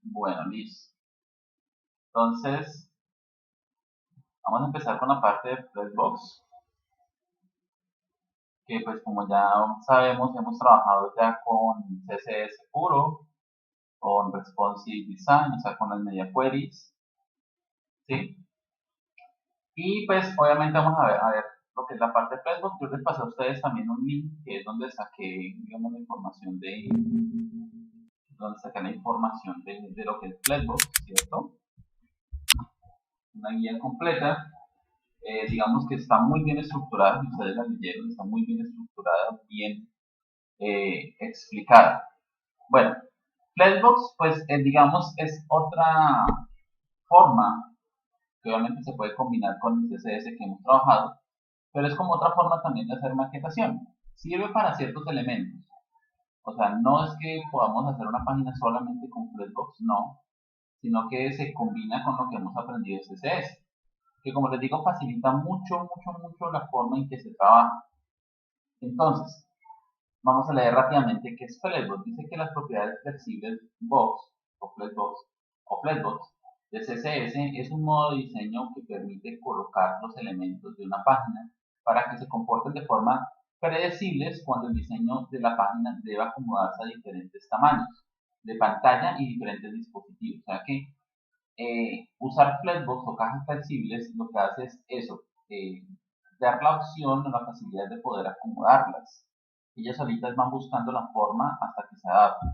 Bueno, listo. Entonces, vamos a empezar con la parte de Flexbox, que pues como ya sabemos, hemos trabajado ya con CSS puro, con Responsive Design, o sea, con las media queries, ¿sí? Y pues obviamente vamos a ver lo que es la parte de Flexbox. Yo les pasé a ustedes también un link, que es donde saqué, digamos, la información de lo que es Flexbox, ¿cierto? Una guía completa. Digamos que está muy bien estructurada, si ustedes la leyeron, está muy bien estructurada, bien explicada. Bueno, Flexbox, pues digamos, es otra forma que obviamente se puede combinar con el CSS que hemos trabajado, pero es como otra forma también de hacer maquetación. Sirve para ciertos elementos. O sea, no es que podamos hacer una página solamente con Flexbox, no, sino que se combina con lo que hemos aprendido de CSS, que como les digo facilita mucho la forma en que se trabaja. Entonces, vamos a leer rápidamente qué es Flexbox. Dice que las propiedades flexibles Box o Flexbox de CSS es un modo de diseño que permite colocar los elementos de una página para que se comporten de forma predecibles cuando el diseño de la página debe acomodarse a diferentes tamaños de pantalla y diferentes dispositivos. O sea que usar Flexbox o cajas flexibles lo que hace es eso, dar la opción o la facilidad de poder acomodarlas. Ellas solitas van buscando la forma hasta que se adapten.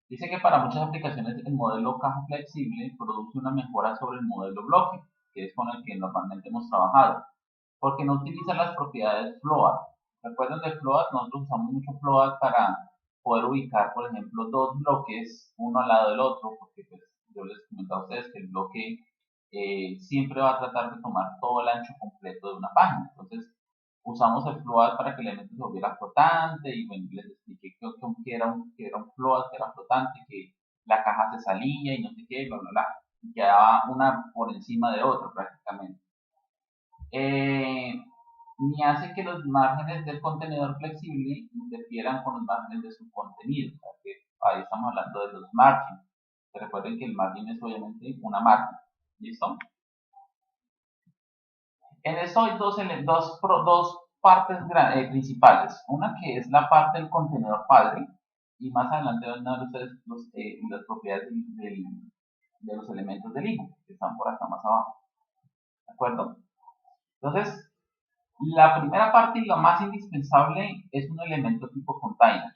Dice que para muchas aplicaciones el modelo caja flexible produce una mejora sobre el modelo bloque, que es con el que normalmente hemos trabajado, porque no utiliza las propiedades float. Recuerden de float, nosotros usamos mucho float para poder ubicar, por ejemplo, dos bloques uno al lado del otro, porque pues, yo les comentaba a ustedes que el bloque siempre va a tratar de tomar todo el ancho completo de una página. Entonces, usamos el float para que el elemento se volviera flotante y bueno, les expliqué que era un float, que era flotante, que la caja se salía y no sé qué, bla, bla, bla. Y quedaba una por encima de otra prácticamente. Eh, ni hace que los márgenes del contenedor flexible interfieran con los márgenes de su contenido. O sea que ahí estamos hablando de los margins. Recuerden que el margin es obviamente una marca. ¿Listo? En esto hay dos partes principales. Una que es la parte del contenedor padre, y más adelante van a ver ustedes las propiedades de los elementos del hijo, que están por acá más abajo. ¿De acuerdo? Entonces, la primera parte y la más indispensable es un elemento tipo container.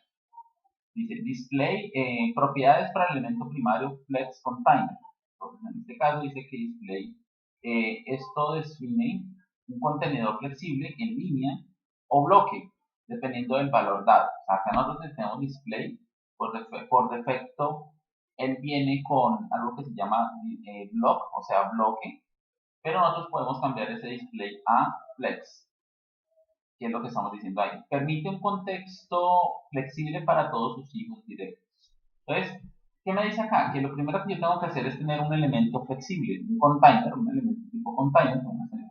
Dice display, propiedades para el elemento primario flex container. Entonces, en este caso dice que display, esto define un contenedor flexible en línea o bloque, dependiendo del valor dado. O sea, acá nosotros tenemos display, por defecto, él viene con algo que se llama block, o sea, bloque, pero nosotros podemos cambiar ese display a flex, que es lo que estamos diciendo ahí. Permite un contexto flexible para todos sus hijos directos. Entonces, ¿qué me dice acá? Que lo primero que yo tengo que hacer es tener un elemento flexible, un container, un elemento tipo container.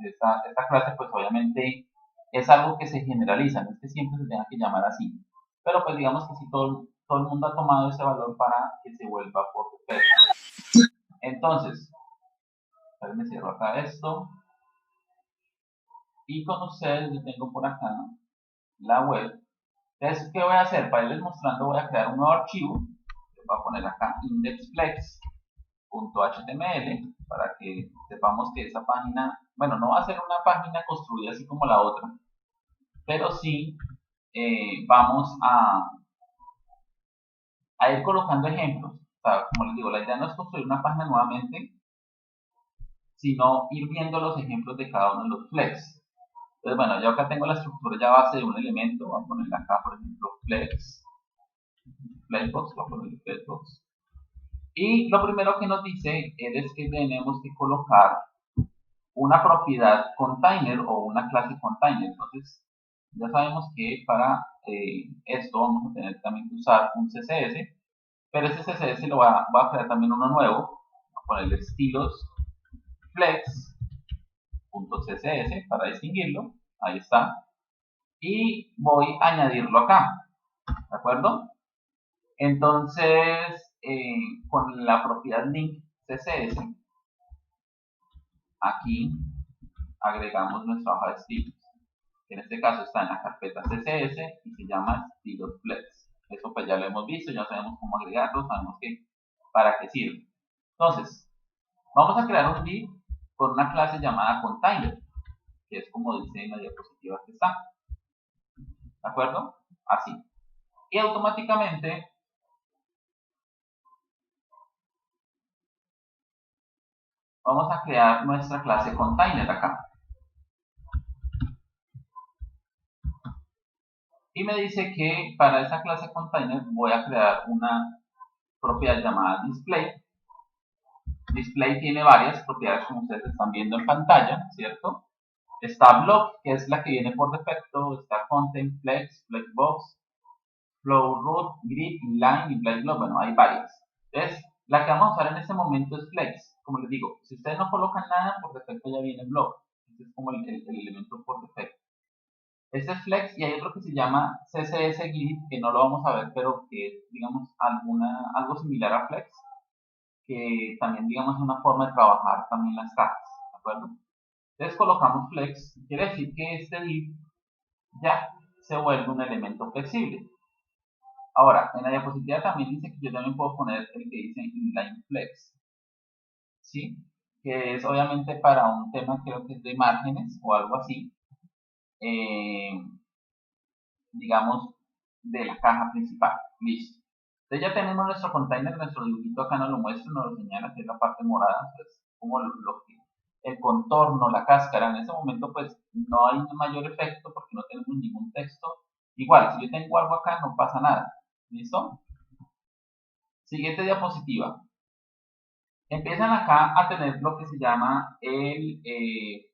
Esta clase, pues obviamente es algo que se generaliza, no es que siempre se tenga que llamar así. Pero pues digamos que si todo el mundo ha tomado ese valor para que se vuelva por defecto. Entonces, me cierro acá esto. Y con ustedes yo tengo por acá la web. Entonces, ¿qué voy a hacer? Para irles mostrando, voy a crear un nuevo archivo. Voy a poner acá indexflex.html para que sepamos que esa página, bueno, no va a ser una página construida así como la otra, pero sí vamos a ir colocando ejemplos. O sea, como les digo, la idea no es construir una página nuevamente, sino ir viendo los ejemplos de cada uno de los flex. Entonces, bueno, yo acá tengo la estructura ya base de un elemento. Voy a poner acá, por ejemplo, flexbox, voy a poner flexbox. Y lo primero que nos dice es que tenemos que colocar una propiedad container o una clase container. Entonces, ya sabemos que para esto vamos a tener también que usar un CSS, pero ese CSS lo va a crear también uno nuevo. Voy a ponerle estilos flex.css para distinguirlo. Ahí está. Y voy a añadirlo acá. ¿De acuerdo? Entonces, con la propiedad link CSS, aquí agregamos nuestra hoja de estilos, que en este caso está en la carpeta CSS y se llama estilos flex. Eso pues ya lo hemos visto, ya sabemos cómo agregarlo, sabemos para qué sirve. Entonces, vamos a crear un div con una clase llamada container, que es como dice en la diapositiva que está. ¿De acuerdo? Así. Y automáticamente vamos a crear nuestra clase container acá. Y me dice que para esa clase container voy a crear una propiedad llamada display. Display tiene varias propiedades como ustedes están viendo en pantalla, ¿cierto? Está block, que es la que viene por defecto, está content, flex, flexbox, flow root, grid, inline y flex block. Bueno, hay varias. Entonces, la que vamos a usar en este momento es flex. Como les digo, si ustedes no colocan nada, por defecto ya viene block. Este es como el elemento por defecto. Este es flex y hay otro que se llama CSS grid, que no lo vamos a ver, pero que es, digamos, algo similar a flex, que también, digamos, es una forma de trabajar también las tags, ¿de acuerdo? Entonces colocamos flex, quiere decir que este div ya se vuelve un elemento flexible. Ahora, en la diapositiva también dice que yo también puedo poner el que dice inline flex, ¿sí? Que es obviamente para un tema, creo que es de márgenes o algo así, digamos, de la caja principal. Listo. Entonces ya tenemos nuestro container, nuestro dibujito acá nos lo muestra, nos lo señala, que es la parte morada, pues como el contorno, la cáscara. En ese momento pues no hay mayor efecto porque no tenemos ningún texto. Igual, si yo tengo algo acá no pasa nada. ¿Listo? Siguiente diapositiva. Empiezan acá a tener lo que se llama el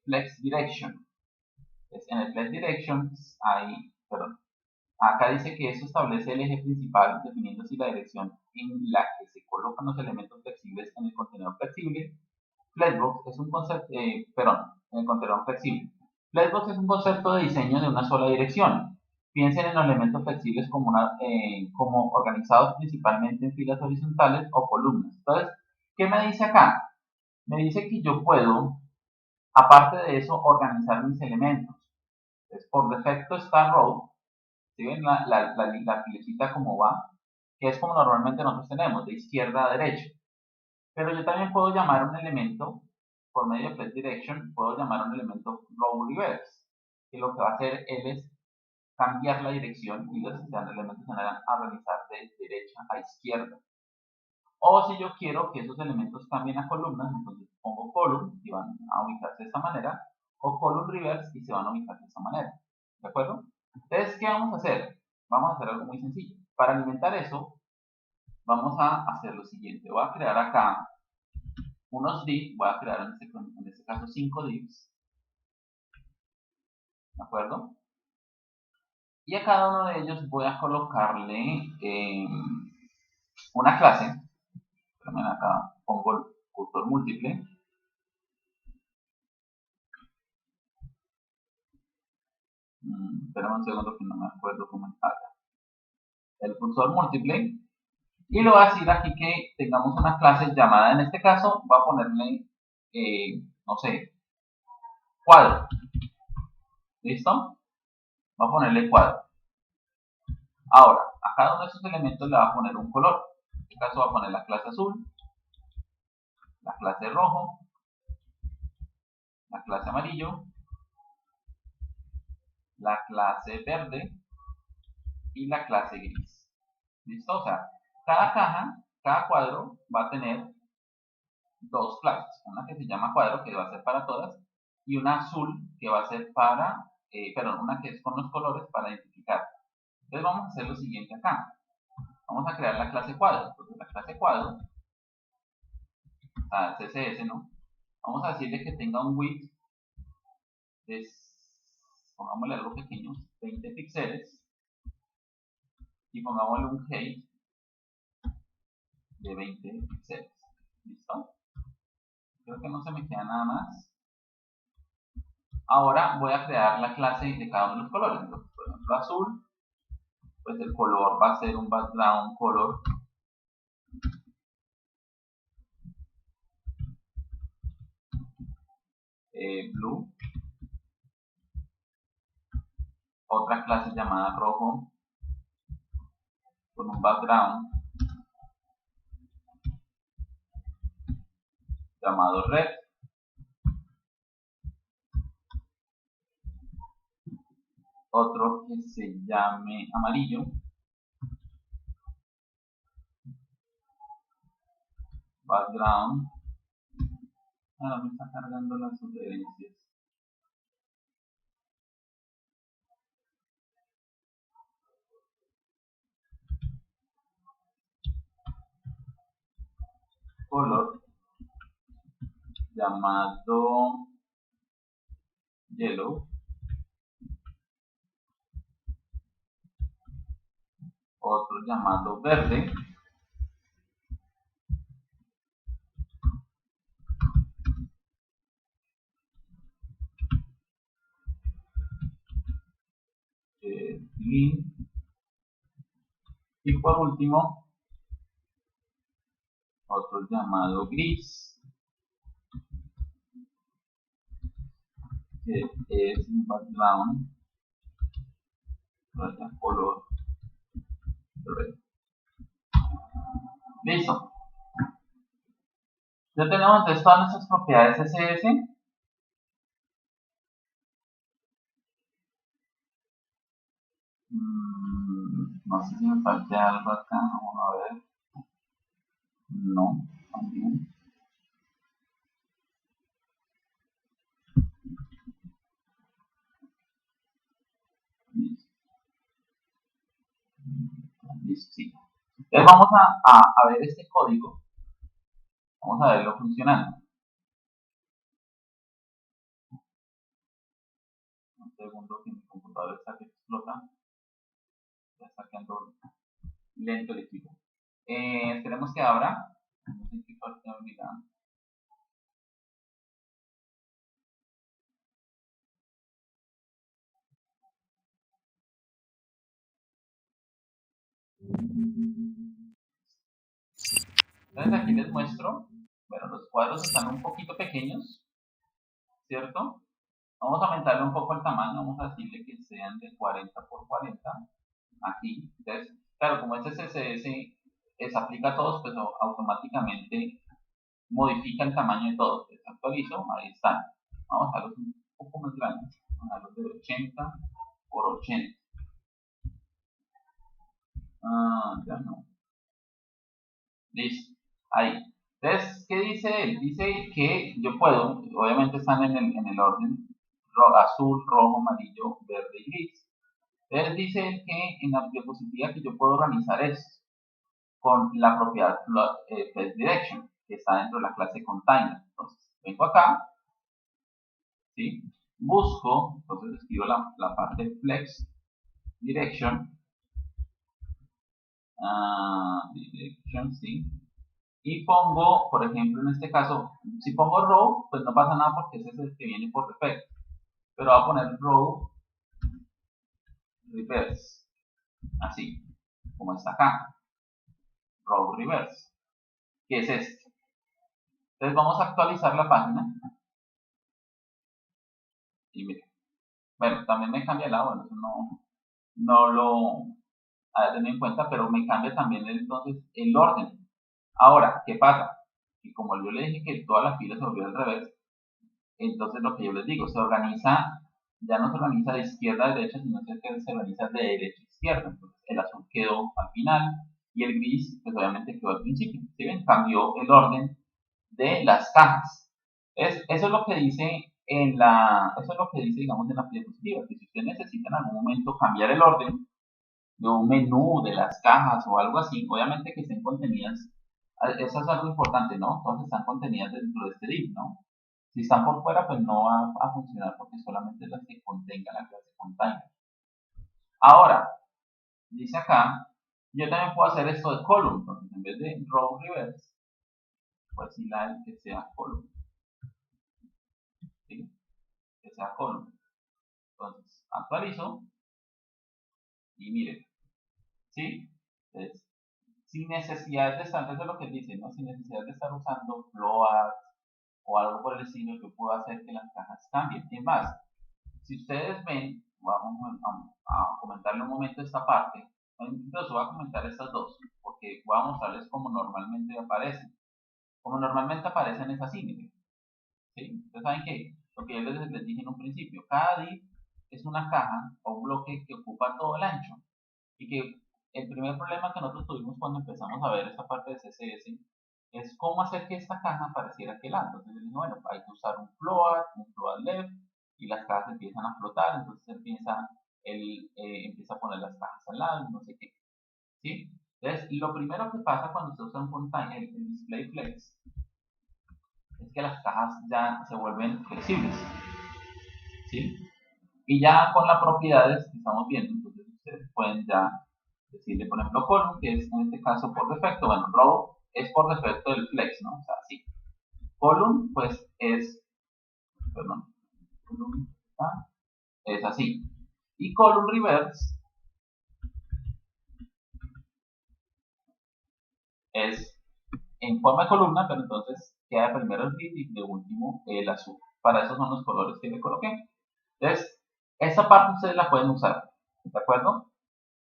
Flex Direction. Pues en el Flex Direction hay, perdón, acá dice que eso establece el eje principal, definiendo así la dirección en la que se colocan los elementos flexibles en el contenedor flexible. Flexbox es un concepto, en el contenedor flexible. Flexbox es un concepto de diseño de una sola dirección. Piensen en los elementos flexibles como organizados principalmente en filas horizontales o columnas. Entonces, ¿qué me dice acá? Me dice que yo puedo, aparte de eso, organizar mis elementos. Entonces, por defecto está row. ¿Sí ven la filecita como va? Que es como normalmente nosotros tenemos, de izquierda a derecha. Pero yo también puedo llamar un elemento, por medio de flex direction, puedo llamar un elemento row reverse. Que lo que va a hacer él es cambiar la dirección y los elementos se van a realizar de derecha a izquierda. O si yo quiero que esos elementos cambien a columnas, entonces pongo column y van a ubicarse de esta manera, o column reverse y se van a ubicar de esta manera. ¿De acuerdo? Entonces, ¿qué vamos a hacer? Vamos a hacer algo muy sencillo. Para alimentar eso, vamos a hacer lo siguiente. Voy a crear acá unos divs, voy a crear en este caso 5 divs. ¿De acuerdo? Y a cada uno de ellos voy a colocarle una clase. También acá pongo el cursor múltiple. Espera un segundo que no me acuerdo cómo está. El cursor múltiple. Y lo voy a decir aquí que tengamos una clase llamada, en este caso, voy a ponerle, no sé, cuadro. ¿Listo? Voy a ponerle cuadro. Ahora, a cada uno de estos elementos le voy a poner un color. En este caso voy a poner la clase azul, la clase rojo, la clase amarillo, la clase verde y la clase gris. ¿Listo? O sea, cada caja, cada cuadro va a tener dos clases. Una que se llama cuadro, que va a ser para todas, y una azul, que va a ser para, una que es con los colores para identificar. Entonces vamos a hacer lo siguiente acá. Vamos a crear la clase cuadro. Entonces la clase cuadro, CSS, ¿no? Vamos a decirle que tenga un width de, pongámosle algo pequeño, 20 píxeles, y pongámosle un height de 20 píxeles. ¿Listo? Creo que no se me queda nada más. Ahora voy a crear la clase de cada uno de los colores. Entonces, por ejemplo, azul, pues el color va a ser un background color blue, otra clase llamada rojo con un background llamado red, otro que se llame amarillo, background, ahora me está cargando las sugerencias, color llamado yellow, otro llamado verde, green, y por último otro llamado gris, que es un background color red. Listo. Ya tenemos entonces todas nuestras propiedades CSS. No sé si me falta algo acá. Vamos a ver. No, también. Listo, sí. Entonces vamos a ver este código. Vamos a verlo funcionando. Un segundo que mi computador está que explota. Ya está quedando lento el equipo. Esperemos que abra. No sé qué parte abrirá. Entonces aquí les muestro. Bueno, los cuadros están un poquito pequeños, ¿cierto? Vamos a aumentarle un poco el tamaño, vamos a decirle que sean de 40 por 40. Aquí, entonces, claro, como este CSS se aplica a todos, pues automáticamente modifica el tamaño de todos. Les actualizo, ahí están. Vamos a dejarlos un poco más grandes. Vamos a dejarlos de 80 por 80. Ya no. Listo. Ahí. Entonces, ¿qué dice él? Dice que yo puedo, obviamente están en el orden azul, rojo, amarillo, verde y gris. Entonces dice que en la diapositiva que yo puedo organizar esto con la propiedad flex direction, que está dentro de la clase container. Entonces, vengo acá, ¿sí? Busco, entonces escribo la parte flex direction, direction, ¿sí? Y pongo, por ejemplo, en este caso, si pongo row, pues no pasa nada porque ese es el que viene por defecto. Pero voy a poner row reverse, así, como está acá, row reverse, que es este. Entonces vamos a actualizar la página. Y miren, bueno, también me cambia el lado, bueno, eso no lo había tenido en cuenta, pero me cambia también entonces el orden. Ahora, ¿qué pasa? Que como yo le dije que toda la fila se volvió al revés, entonces lo que yo les digo, se organiza, ya no se organiza de izquierda a derecha, sino que se organiza de derecha a izquierda. Entonces el azul quedó al final y el gris, pues obviamente quedó al principio. ¿Sí ven? Cambió el orden de las cajas. Eso es lo que dice eso es lo que dice, digamos, en la diapositiva, que si usted necesita en algún momento cambiar el orden de un menú, de las cajas o algo así, obviamente que estén contenidas, eso es algo importante, ¿no? Entonces están contenidas dentro de este div, ¿no? Si están por fuera, pues no va a funcionar porque solamente las que contengan la clase container. Ahora, dice acá, yo también puedo hacer esto de column, entonces en vez de row reverse, pues sí la que sea column, ¿sí? Que sea column. Entonces, actualizo y miren, ¿sí? Entonces, sin necesidad de estar, eso es lo que dice, ¿no? Sin necesidad de estar usando float, o algo por el estilo, yo puedo hacer que las cajas cambien. Es más, si ustedes ven, vamos a comentarle un momento esta parte, incluso voy a comentar estas dos, porque voy a mostrarles cómo normalmente aparecen. Como normalmente aparecen es así, miren. ¿Sí? Ustedes saben que lo que yo les dije en un principio, cada div es una caja o un bloque que ocupa todo el ancho. Y que el primer problema que nosotros tuvimos cuando empezamos a ver esta parte de CSS es cómo hacer que esta caja pareciera que lado. Entonces yo dije, bueno, hay que usar un float left, y las cajas empiezan a flotar, entonces empieza a poner las cajas al lado, no sé qué. ¿Sí? Entonces, lo primero que pasa cuando usted usa un container, el display flex, es que las cajas ya se vuelven flexibles. ¿Sí? Y ya con las propiedades que estamos viendo, entonces ustedes pueden ya decirle, por ejemplo, column, que es en este caso por defecto, bueno, row es por defecto del flex, ¿no? O sea, sí. Column, pues es, perdón, column, es así. Y column reverse es en forma de columna, pero entonces queda primero el gris y de último el azul. Para eso son los colores que le coloqué. Entonces, esta parte ustedes la pueden usar, ¿de acuerdo?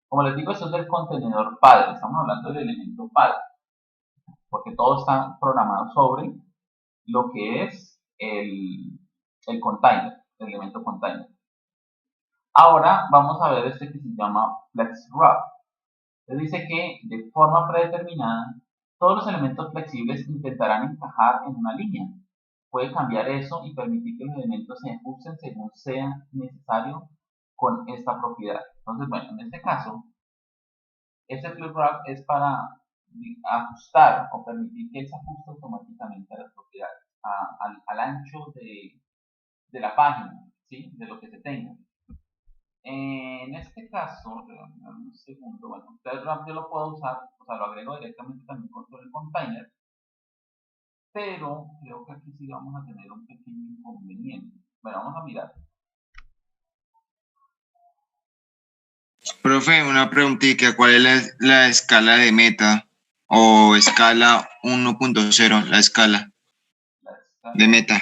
Como les digo, esto es del contenedor padre, estamos hablando del elemento padre, porque todo está programado sobre lo que es el container, el elemento container. Ahora vamos a ver este que se llama FlexWrap. Dice que de forma predeterminada, todos los elementos flexibles intentarán encajar en una línea. Puede cambiar eso y permitir que los elementos se ajusten según sea necesario con esta propiedad. Entonces, bueno, en este caso, este FlexWrap es para ajustar o permitir que él se ajuste automáticamente a las propiedades, al ancho de la página, ¿sí? De lo que se tenga. En este caso, un segundo, bueno, FlexWrap yo lo puedo usar, o sea, lo agrego directamente también con el container, pero creo que aquí sí vamos a tener un pequeño inconveniente. Bueno, vamos a mirar. Profe, una preguntita, ¿cuál es la escala de meta o escala 1.0, la escala de meta?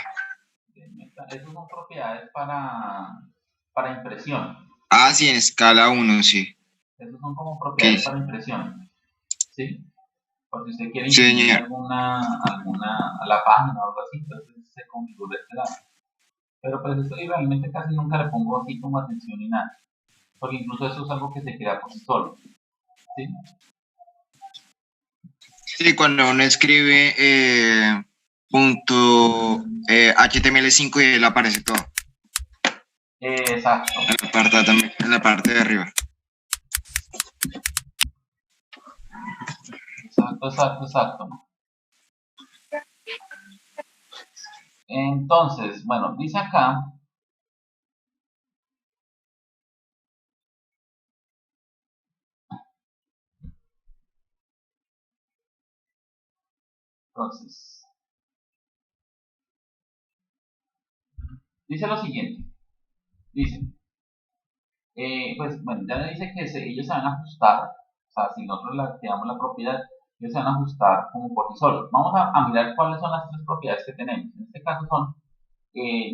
Esas son propiedades para impresión. Ah, sí, en escala 1, sí. Esas son como propiedades para impresión. ¿Sí? Por si usted quiere imprimir a la página o algo así, entonces se configura este lado. Pero pues esto realmente casi nunca le pongo aquí como atención ni nada. Porque incluso eso es algo que se crea por sí solo. ¿Sí? Sí, cuando uno escribe punto HTML5 y él aparece todo. Exacto. En la parte de arriba. Exacto. Entonces, bueno, dice acá. Entonces, dice lo siguiente. Dice, pues bueno, ya le dice que ellos se van a ajustar, o sea, si nosotros le activamos la propiedad, ellos se van a ajustar como por sí solos. Vamos a mirar cuáles son las tres propiedades que tenemos. En este caso son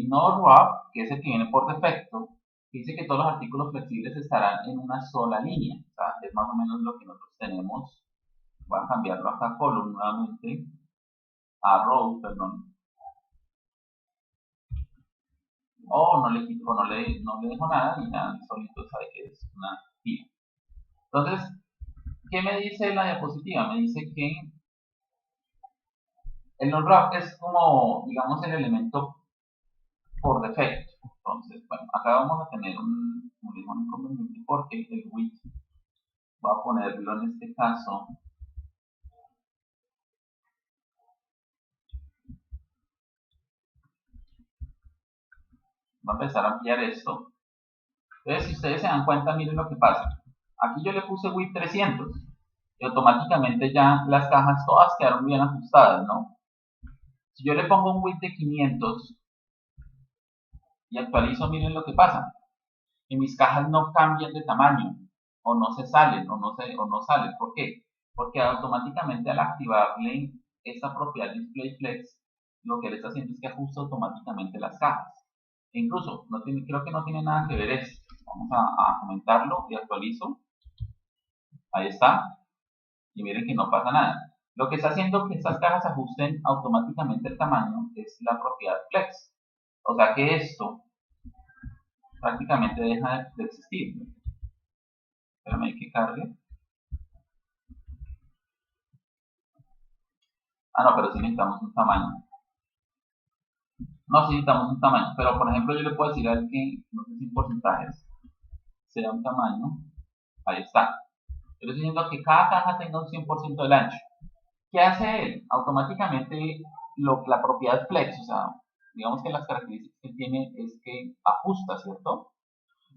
no wrap, que es el que viene por defecto, que dice que todos los artículos flexibles estarán en una sola línea. O sea, es más o menos lo que nosotros tenemos. Voy a cambiarlo acá a column nuevamente, a row, perdón. O no le quito, no le dejo nada y nada, solito sabe que es una fila. Entonces, ¿qué me dice la diapositiva? Me dice que el non-wrap es como, digamos, el elemento por defecto. Entonces, bueno, acá vamos a tener un inconveniente porque el width va a ponerlo en este caso va a empezar a ampliar esto. Entonces, si ustedes se dan cuenta, miren lo que pasa. Aquí yo le puse width 300 y automáticamente ya las cajas todas quedaron bien ajustadas, ¿no? Si yo le pongo un width de 500 y actualizo, miren lo que pasa. Que mis cajas no cambian de tamaño, o no se salen, o no salen. ¿Por qué? Porque automáticamente al activarle esta propiedad display flex, lo que él está haciendo es que ajusta automáticamente las cajas. E incluso, creo que no tiene nada que ver esto. Vamos a comentarlo y actualizo. Ahí está. Y miren que no pasa nada. Lo que está haciendo que estas cajas ajusten automáticamente el tamaño es la propiedad flex. O sea que esto prácticamente deja de existir. Espérame que cargue. Ah, no, pero sí necesitamos un tamaño. No, sí necesitamos un tamaño. Pero, por ejemplo, yo le puedo decir a él que, no sé si en porcentajes, sea un tamaño. Ahí está. Yo le estoy diciendo que cada caja tenga un 100% del ancho. ¿Qué hace él? Automáticamente la propiedad flex, o sea, digamos que las características que tiene es que ajusta, ¿cierto?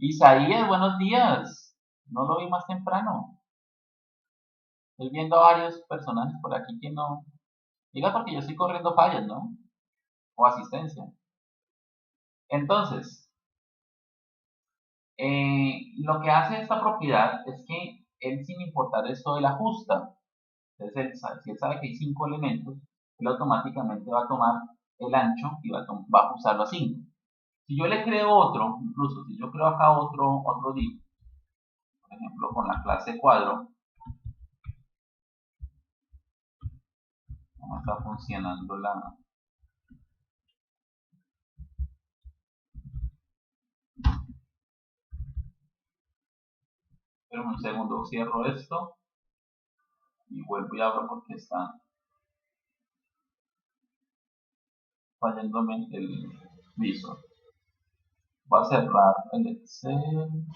Isaías, buenos días. No lo vi más temprano. Estoy viendo a varios personajes por aquí que no. Diga porque yo estoy corriendo fallas, ¿no? O asistencia. Entonces, lo que hace esta propiedad es que él, sin importar esto, él ajusta. Entonces, si él sabe que hay 5 elementos, él automáticamente va a tomar el ancho y va a ajustarlo a 5. Si yo le creo otro, incluso si yo creo acá otro div, por ejemplo con la clase cuadro, no está funcionando la... Pero un segundo, cierro esto y vuelvo y abro porque está fallándome el visor. Voy a cerrar el Excel.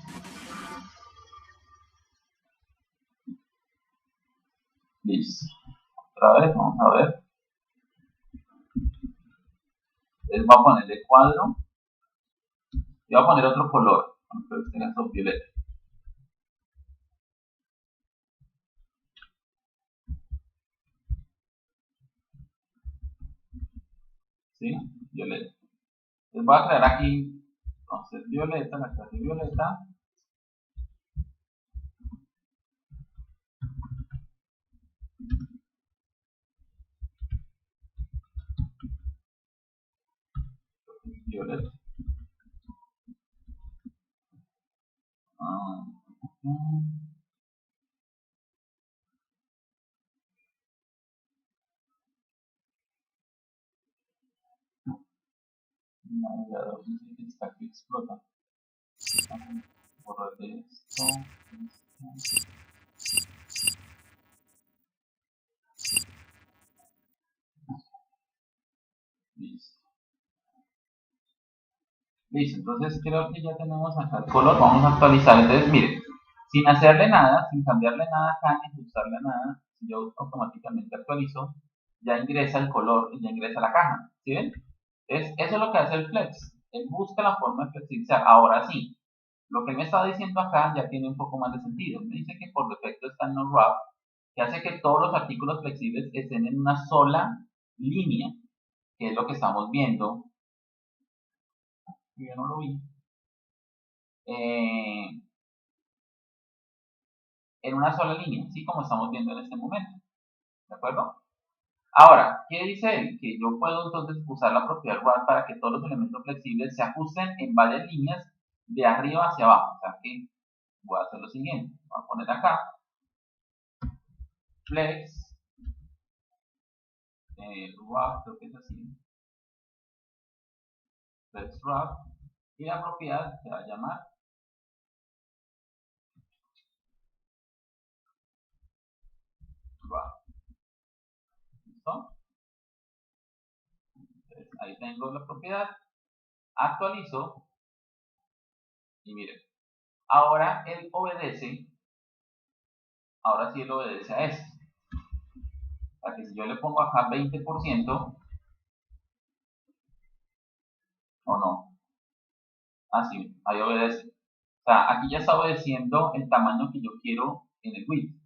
Listo. Otra vez, vamos a ver. Entonces voy a ponerle cuadro y voy a poner otro color. Entonces en caso violeta. ¿Sí? Violeta. Entonces voy a crear aquí, entonces violeta, la clase violeta. Violeta. Navegador dice que está que explota. Borrar esto. Listo. Listo, entonces creo que ya tenemos acá el color. Vamos a actualizar. Entonces, miren, sin hacerle nada, sin cambiarle nada acá, ni ajustarle nada, si yo automáticamente actualizo, ya ingresa el color y ya ingresa la caja. ¿Sí ven? Eso es lo que hace el flex. Él busca la forma de flexibilizar. Ahora sí, lo que me está diciendo acá ya tiene un poco más de sentido. Me dice que por defecto está en no wrap, que hace que todos los artículos flexibles estén en una sola línea, que es lo que estamos viendo. Yo no lo vi. En una sola línea, ¿sí? Como estamos viendo en este momento. ¿De acuerdo? Ahora, ¿qué dice él? Que yo puedo entonces usar la propiedad wrap para que todos los elementos flexibles se ajusten en varias líneas de arriba hacia abajo. O sea que voy a hacer lo siguiente. Voy a poner acá flex wrap, creo que es así. Flex wrap. Y la propiedad se va a llamar wrap. ¿Listo? Entonces, ahí tengo la propiedad. Actualizo. Y miren, ahora él obedece. Ahora sí él obedece a esto. O sea que si yo le pongo acá 20%, o no. Ah, sí, ahí obedece. O sea, aquí ya está obedeciendo el tamaño que yo quiero en el width.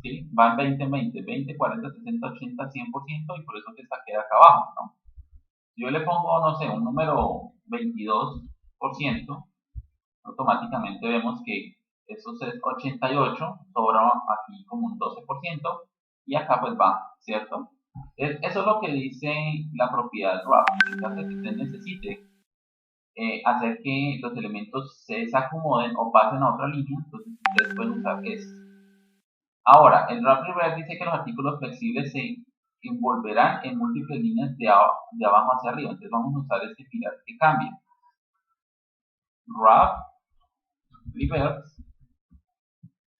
¿Sí? Va en 20, 20, 20, 40, 60, 80, 100% y por eso que queda acá abajo, ¿no? Si yo le pongo, no sé, un número 22%, automáticamente vemos que eso es 88, sobra aquí como un 12% y acá pues va, ¿cierto? Eso es lo que dice la propiedad wrap. En caso de que usted necesite hacer que los elementos se desacomoden o pasen a otra línea, entonces ustedes pueden usar esto. Ahora, el wrap reverse dice que los artículos flexibles se envolverán en múltiples líneas de abajo hacia arriba. Entonces vamos a usar este pilar que cambia. Wrap reverse,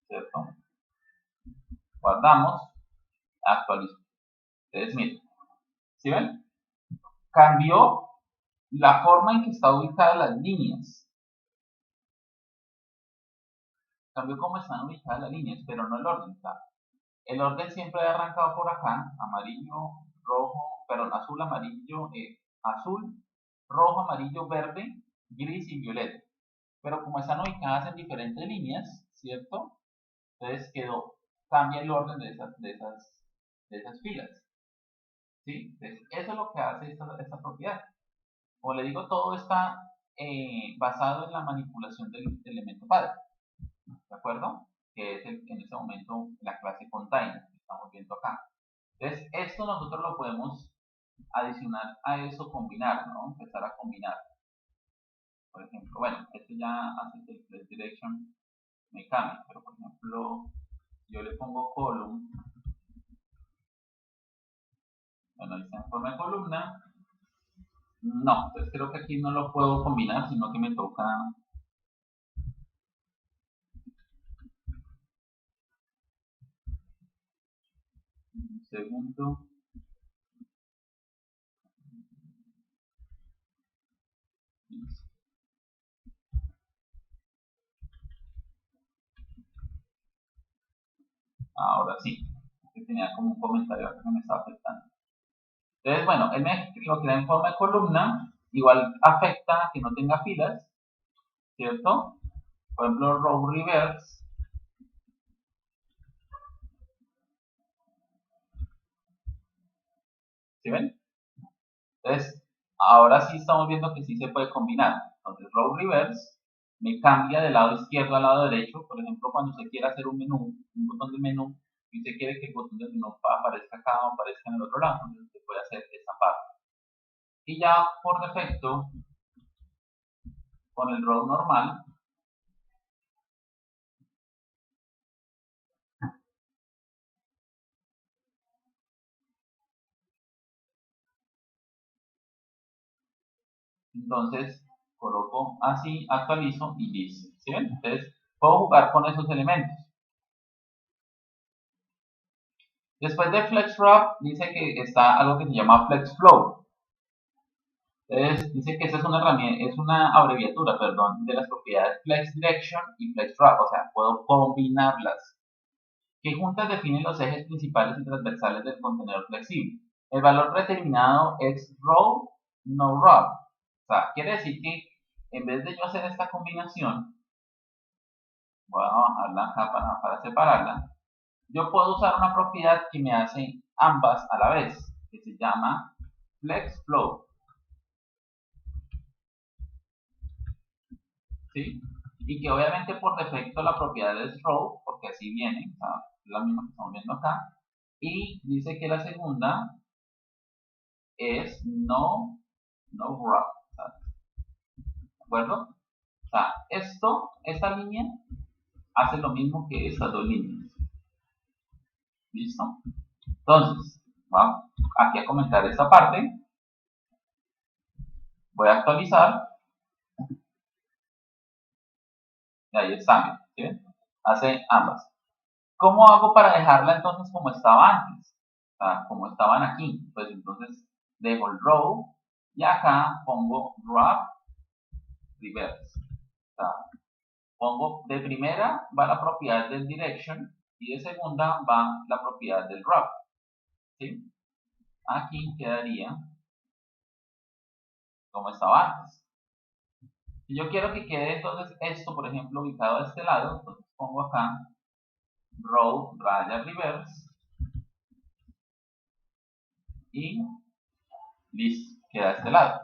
¿cierto? Guardamos, actualizo. Entonces, miren, ¿sí ven? Cambió la forma en que están ubicadas las líneas. Cambió cómo están ubicadas las líneas, pero no el orden. El orden siempre ha arrancado por acá, amarillo, rojo, perdón, azul, amarillo, azul, rojo, amarillo, verde, gris y violeta. Pero como están ubicadas en diferentes líneas, ¿cierto? Entonces cambia el orden de esas filas. ¿Sí? Entonces, eso es lo que hace esta propiedad. Como le digo, todo está basado en la manipulación del elemento padre. ¿De acuerdo? Que es en este momento la clase container que estamos viendo acá. Entonces, esto nosotros lo podemos adicionar a eso, combinar, ¿no? Empezar a combinar. Por ejemplo, bueno, esto ya hace que el place direction me cambie, pero por ejemplo, yo le pongo column, bueno, ahí está en forma de columna. No, entonces creo que aquí no lo puedo combinar, sino que me toca un segundo. Ahora sí, que tenía como un comentario que me estaba afectando. Entonces, bueno, él lo crea en forma de columna, igual afecta que no tenga filas, ¿cierto? Por ejemplo, row reverse. ¿Sí ven? Entonces, ahora sí estamos viendo que sí se puede combinar. Entonces, row reverse me cambia del lado izquierdo al lado derecho. Por ejemplo, cuando usted quiere hacer un menú, un botón de menú, y usted quiere que el botón de menú aparezca acá o aparezca en el otro lado, entonces usted puede hacer esta parte. Y ya por defecto, con el row normal, entonces coloco así, actualizo y listo. ¿Sí ven? Entonces puedo jugar con esos elementos. Después de FlexWrap dice que está algo que se llama FlexFlow. Entonces dice que esa es una herramienta, es una abreviatura, perdón, de las propiedades FlexDirection y FlexWrap, o sea, puedo combinarlas, que juntas definen los ejes principales y transversales del contenedor flexible. El valor predeterminado es row, no wrap. O sea, quiere decir que en vez de yo hacer esta combinación, voy a bajarla acá para separarla, yo puedo usar una propiedad que me hace ambas a la vez, que se llama FlexFlow. ¿Sí? Y que obviamente por defecto la propiedad es row, porque así viene, o sea, es la misma que estamos viendo acá. Y dice que la segunda es no wrap. ¿De acuerdo? O sea, esta línea hace lo mismo que estas dos líneas. ¿Listo? Entonces, vamos aquí a comentar esta parte. Voy a actualizar. Y ahí está, ¿sí? Hace ambas. ¿Cómo hago para dejarla entonces como estaba antes? O sea, como estaban aquí. Pues entonces dejo el row y acá pongo wrap reverse. O sea, pongo de primera va la propiedad del direction y de segunda va la propiedad del wrap. ¿Sí? Aquí quedaría como estaba antes. Si yo quiero que quede entonces esto, por ejemplo, ubicado a este lado, entonces pongo acá row raya reverse y listo, queda a este lado.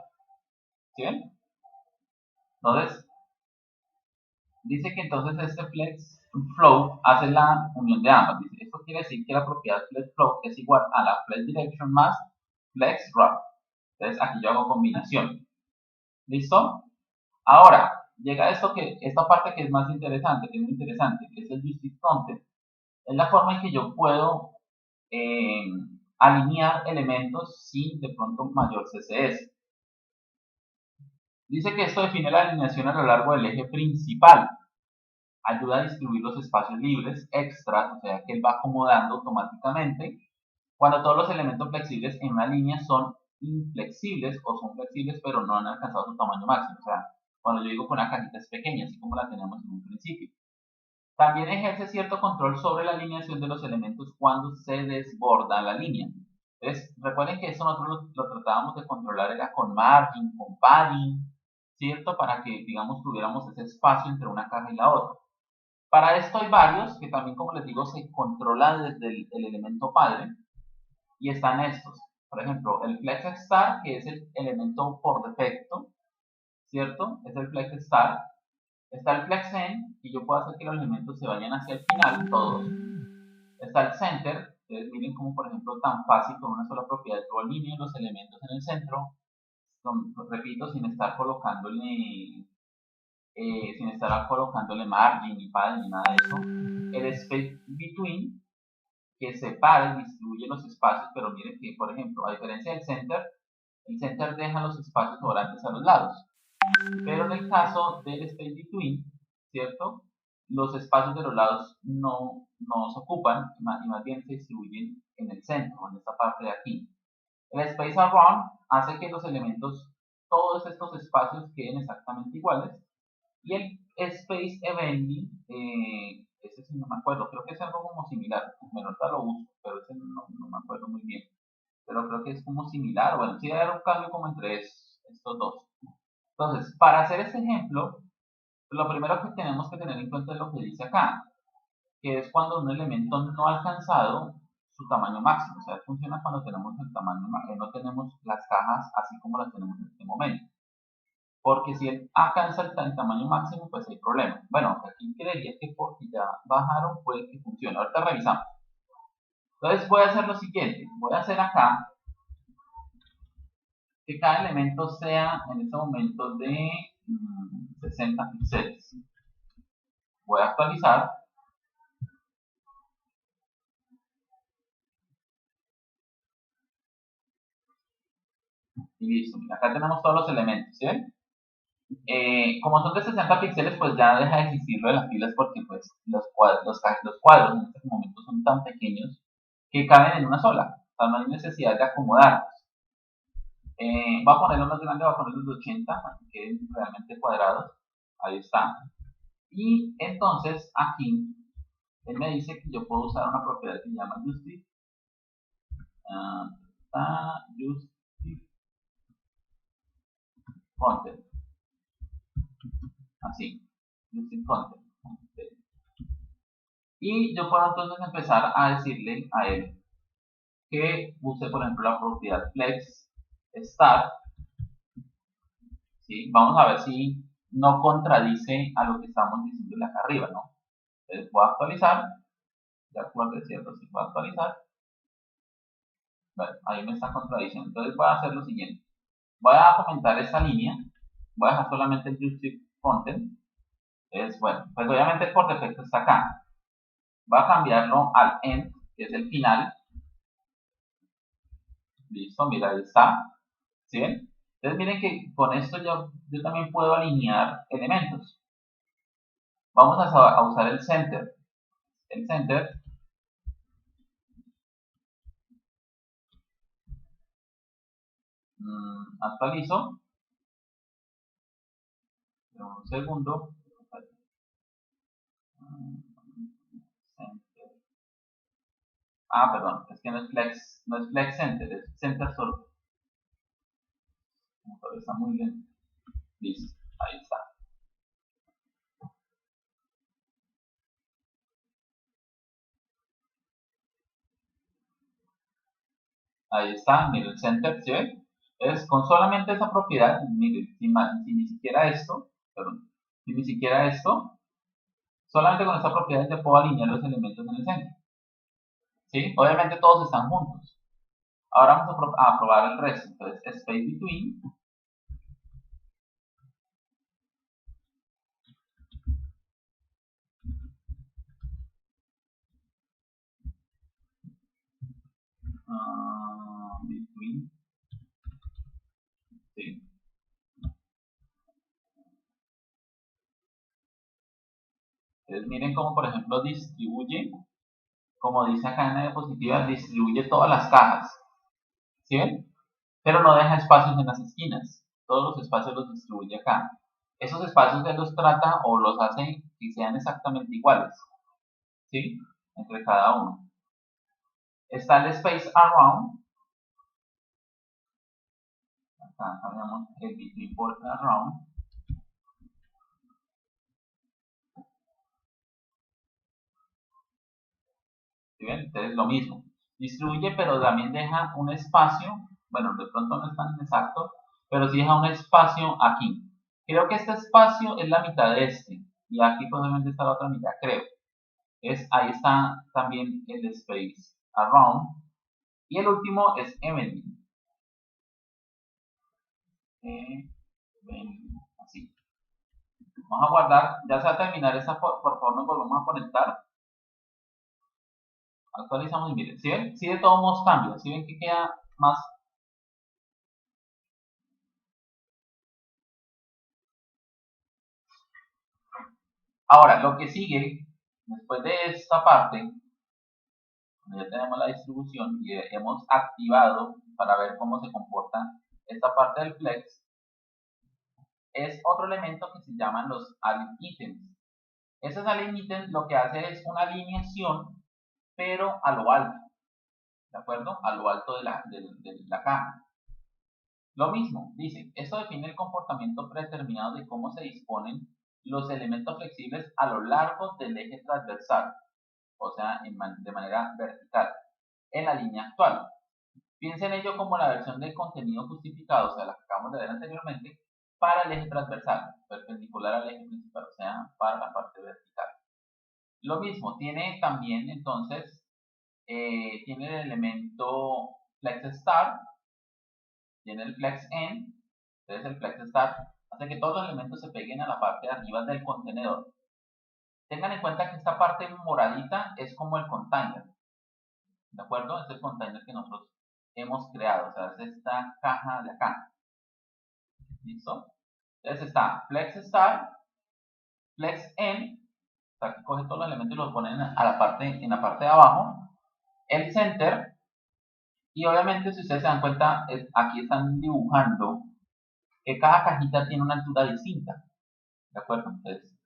¿Sí ven? Entonces, dice que entonces este flex flow hace la unión de ambas. Dice, esto quiere decir que la propiedad flex flow es igual a la flex direction más flex wrap. Entonces aquí yo hago combinación. ¿Listo? Ahora, llega esta parte que es más interesante, que es muy interesante, que es el justice content. Es la forma en que yo puedo alinear elementos sin de pronto mayor CSS. Dice que esto define la alineación a lo largo del eje principal. Ayuda a distribuir los espacios libres, extras, o sea que él va acomodando automáticamente cuando todos los elementos flexibles en una línea son inflexibles o son flexibles pero no han alcanzado su tamaño máximo. O sea, cuando yo digo que una cajita es pequeña, así como la tenemos en un principio. También ejerce cierto control sobre la alineación de los elementos cuando se desborda la línea. Entonces, recuerden que eso nosotros lo tratábamos de controlar era con margin, con padding, ¿cierto? Para que, digamos, tuviéramos ese espacio entre una caja y la otra. Para esto hay varios que también, como les digo, se controlan desde el elemento padre y están estos. Por ejemplo, el flex star, que es el elemento por defecto, ¿cierto? Es el flex star. Está el flex end, y yo puedo hacer que los elementos se vayan hacia el final, todos. Está el center, ustedes miren como por ejemplo tan fácil con una sola propiedad yo alineo los elementos en el centro, repito, sin estar colocándole margin ni padding ni nada de eso. El space between, que separa y distribuye los espacios, pero miren que por ejemplo, a diferencia del center, el center deja los espacios sobrantes a los lados. Pero en el caso del space between, ¿cierto? Los espacios de los lados no se ocupan y más bien se distribuyen en el centro, en esta parte de aquí. El space around hace que los elementos, todos estos espacios queden exactamente iguales. Y el space eventing, ese sí no me acuerdo, creo que es algo como similar. Bueno, ahorita lo uso, pero ese no me acuerdo muy bien. Pero creo que es como similar, bueno, sí hay un cambio como entre estos dos. Entonces, para hacer este ejemplo, lo primero que tenemos que tener en cuenta es lo que dice acá, que es cuando un elemento no ha alcanzado su tamaño máximo. O sea, funciona cuando tenemos el tamaño máximo, no tenemos las cajas así como las tenemos en este momento. Porque si él alcanza el tamaño máximo, pues hay problema. Bueno, aquí creería que porque ya bajaron puede que funcione. Ahorita revisamos. Entonces voy a hacer lo siguiente. Voy a hacer acá que cada elemento sea en este momento de 60 píxeles. Voy a actualizar. Y listo. Mira, acá tenemos todos los elementos, ¿sí? Como son de 60 píxeles, pues ya deja de existir lo de las filas porque pues los cuadros en este momento son tan pequeños que caben en una sola. O sea, no hay necesidad de acomodarlos. Voy a ponerlo más grande, voy a ponerlo de 80 para que queden realmente cuadrados. Ahí está. Y entonces aquí él me dice que yo puedo usar una propiedad que se llama justice. Justice content. Así. Justice content. Y yo puedo entonces empezar a decirle a él que use, por ejemplo, la propiedad flex start. ¿Sí? Vamos a ver si no contradice a lo que estamos diciéndole acá arriba, ¿no? Entonces voy a actualizar. De acuerdo, es cierto, si voy a actualizar. Bueno, ahí me está contradiciendo. Entonces voy a hacer lo siguiente. Voy a comentar esta línea. Voy a dejar solamente el justice content. Es bueno, pues obviamente por defecto está acá. Voy a cambiarlo al end, que es el final. Listo, mira, ahí está. ¿Sí ven? Entonces miren que con esto yo también puedo alinear elementos. Vamos a usar el center. El center. Actualizo. Un segundo. Perdón, es que no es flex center, es center solo. Está muy bien. Listo, ahí está. Ahí está, miren, el center, ¿sí ven? Es con solamente esa propiedad, miren, si ni siquiera esto, perdón, si ni siquiera esto, Solamente con esta propiedad yo puedo alinear los elementos en el centro. ¿Sí? Obviamente todos están juntos. Ahora vamos a probar el resto. Entonces, space between. Between. ¿Sí? Entonces, miren cómo, por ejemplo, distribuye, como dice acá en la diapositiva, distribuye todas las cajas. ¿Sí ven? Pero no deja espacios en las esquinas. Todos los espacios los distribuye acá. Esos espacios él los trata o los hace que sean exactamente iguales. ¿Sí? Entre cada uno. Está el space around. Acá cambiamos el between por around. ¿Sí ven? Entonces lo mismo. Distribuye, pero también deja un espacio. Bueno, de pronto no es tan exacto, pero sí deja un espacio aquí. Creo que este espacio es la mitad de este. Y aquí posiblemente está la otra mitad, creo. Ahí está también el space around. Y el último es Emily. Así. Vamos a guardar. Ya se va a terminar esta. Por favor, nos volvemos a conectar. Actualizamos y miren. ¿Sí ven? Sí, de todos modos cambia. ¿Sí ven que queda más? Ahora, lo que sigue, después de esta parte, ya tenemos la distribución y hemos activado para ver cómo se comporta esta parte del flex, es otro elemento que se llaman los align items. Esos align items lo que hace es una alineación, pero a lo alto, ¿de acuerdo? A lo alto de la caja. Lo mismo, dice, esto define el comportamiento predeterminado de cómo se disponen los elementos flexibles a lo largo del eje transversal, o sea, de manera vertical, en la línea actual. Piensen en ello como la versión del contenido justificado, o sea, la que acabamos de ver anteriormente, para el eje transversal, perpendicular al eje principal, o sea, para la parte vertical. Lo mismo, tiene también entonces, tiene el elemento flex start, tiene el flex end, entonces el flex start hace que todos los elementos se peguen a la parte de arriba del contenedor. Tengan en cuenta que esta parte moradita es como el container, ¿de acuerdo? Es el container que nosotros hemos creado, o sea, es esta caja de acá. ¿Listo? Entonces está flex start, flex end, o sea, que coge todos los elementos y los pone en la parte de abajo, el center, y obviamente si ustedes se dan cuenta, aquí están dibujando que cada cajita tiene una altura distinta, ¿de acuerdo? Entonces,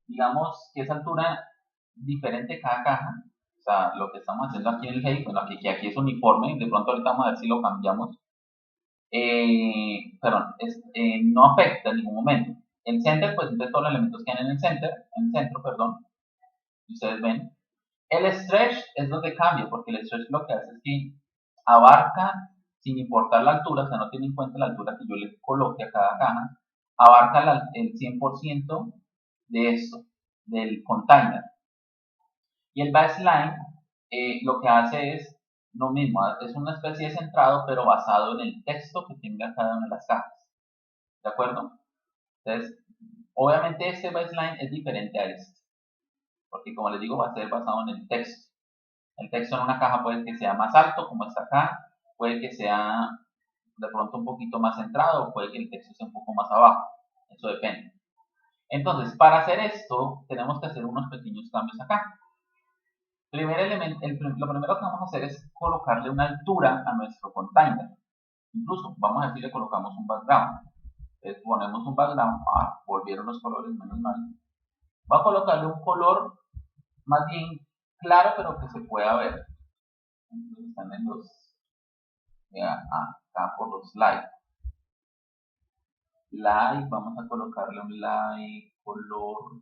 digamos que esa altura diferente cada caja, o sea, lo que estamos haciendo aquí en el head, bueno, aquí es uniforme, de pronto ahorita vamos a ver si lo cambiamos, no afecta en ningún momento. El center, pues entonces todos los elementos quedan en el centro, perdón, y ustedes ven. El stretch es donde cambia, porque el stretch lo que hace es que abarca, sin importar la altura, o sea, no tiene en cuenta la altura que yo le coloque a cada caja, abarca el 100% de esto, del container. Y el baseline lo que hace es lo mismo, es una especie de centrado, pero basado en el texto que tenga cada una de las cajas. ¿De acuerdo? Entonces, obviamente este baseline es diferente a este, porque como les digo, va a ser basado en el texto. El texto en una caja puede que sea más alto, como está acá, puede que sea de pronto un poquito más centrado, o puede que el texto sea un poco más abajo. Eso depende. Entonces, para hacer esto, tenemos que hacer unos pequeños cambios acá. Lo primero que vamos a hacer es colocarle una altura a nuestro container. Incluso, vamos a decir, le colocamos un background. Entonces, ponemos un background, volvieron los colores, menos mal. Va a colocarle un color más bien claro, pero que se pueda ver. Entonces, están en acá por los light. Light, vamos a colocarle un light color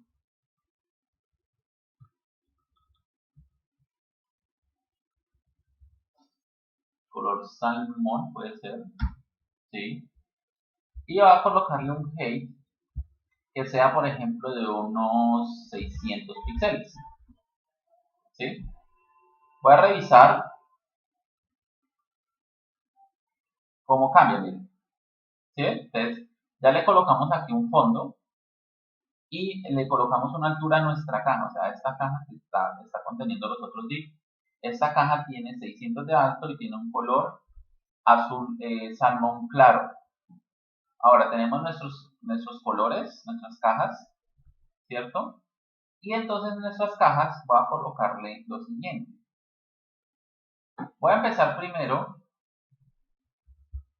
salmón, puede ser, ¿sí? Y va a colocarle un height, que sea, por ejemplo, de unos 600 píxeles. ¿Sí? Voy a revisar cómo cambia, miren. ¿Sí? Entonces, ya le colocamos aquí un fondo y le colocamos una altura a nuestra caja, o sea, esta caja que está conteniendo los otros divs. Esta caja tiene 600 de alto y tiene un color azul salmón claro. Ahora tenemos nuestros colores, nuestras cajas, ¿cierto? Y entonces en nuestras cajas voy a colocarle lo siguiente. Voy a empezar primero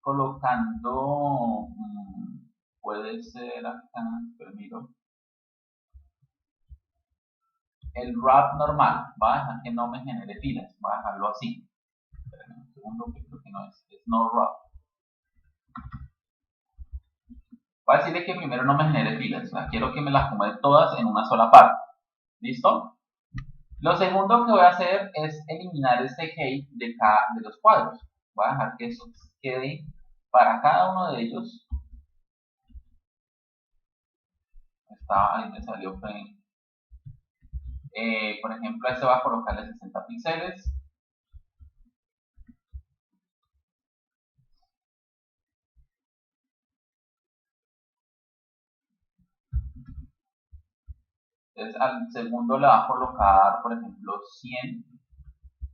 colocando, puede ser acá, pero miro, el wrap normal. Voy a dejar que no me genere filas, voy a dejarlo así. Espérenme un segundo, que creo que no es no wrap. Voy a decirle que primero no me genere filas, o sea, quiero que me las acomode todas en una sola parte. ¿Listo? Lo segundo que voy a hacer es eliminar este height de los cuadros. Voy a dejar que eso quede para cada uno de ellos. Ahí me salió frame. Por ejemplo, a este va a colocarle 60 píxeles. Entonces al segundo le va a colocar, por ejemplo, 100.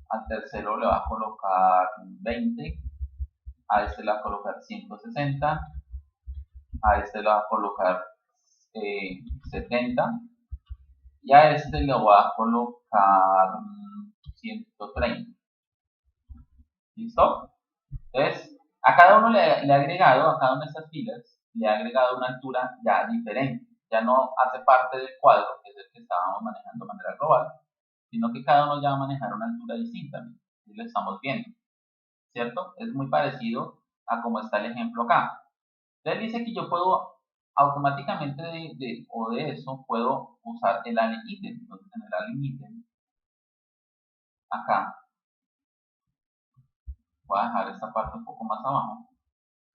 Al tercero le va a colocar 20. A este le va a colocar 160. A este le va a colocar 70. Y a este le voy a colocar 130. ¿Listo? Entonces, a cada uno le he agregado, a cada una de estas filas, le he agregado una altura ya diferente. Ya no hace parte del cuadro, que es el que estábamos manejando de manera global, sino que cada uno ya va a manejar una altura distinta. Y lo estamos viendo, ¿cierto? Es muy parecido a como está el ejemplo acá. Entonces dice que yo puedo automáticamente de eso, puedo usar el align item. Entonces en el align item, acá, voy a dejar esta parte un poco más abajo.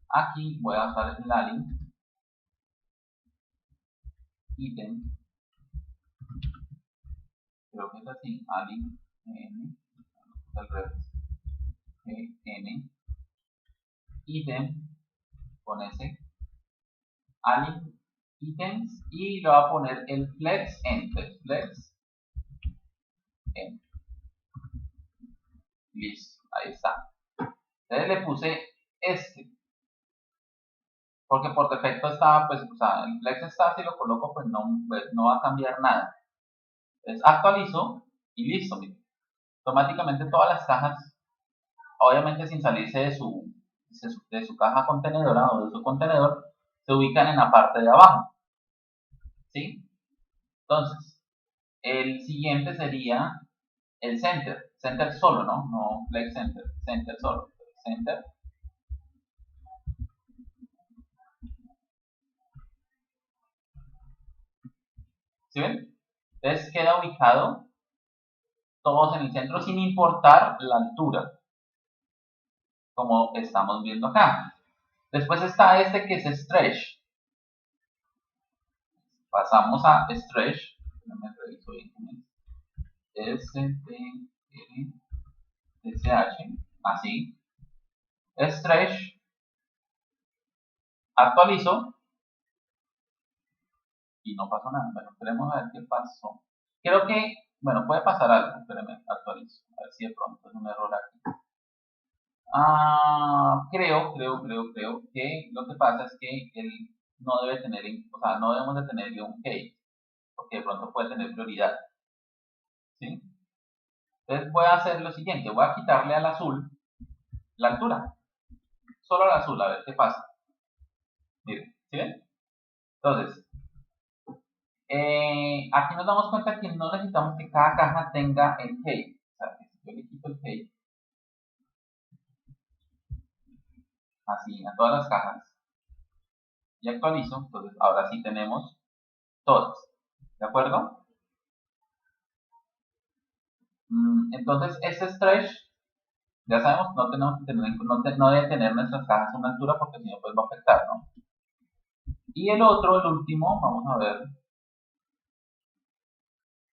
Aquí voy a usar el align item, creo que es así, align n, al revés, n, item, con ese, align items, y le voy a poner el flex enter, flex enter. Listo, ahí está. Entonces le puse este, porque por defecto estaba, pues, o sea, el flex está, si lo coloco, pues no va a cambiar nada. Entonces actualizo y listo, miren. Automáticamente todas las cajas, obviamente sin salirse de su caja contenedora o de su contenedor, se ubican en la parte de abajo. ¿Sí? Entonces, el siguiente sería el center. Center solo, ¿no? No flex center. Center solo. Center. ¿Sí ven? Entonces queda ubicado todos en el centro sin importar la altura, como estamos viendo acá. Después está este que es stretch. Pasamos a stretch. No me reviso bien con STLSH, así. Stretch. Actualizo. Y no pasó nada. Bueno, esperemos a ver qué pasó. Creo que, bueno, puede pasar algo. Espérenme, actualizo. A ver si de pronto es un error aquí. Creo que lo que pasa es que él no debe tener, o sea, no debemos de tenerle un case, porque de pronto puede tener prioridad. ¿Sí? Entonces voy a hacer lo siguiente, voy a quitarle al azul la altura. Solo al azul, a ver qué pasa. Miren, ¿sí ven? Entonces, aquí nos damos cuenta que no necesitamos que cada caja tenga el case. O sea, que si yo le quito el case, así, a todas las cajas, y actualizo, entonces ahora sí tenemos todas. ¿De acuerdo? Entonces, este stretch, ya sabemos, no tenemos que tener, no debe tener nuestras cajas una altura porque si no, pues va a afectar, ¿no? Y el otro, el último, vamos a ver.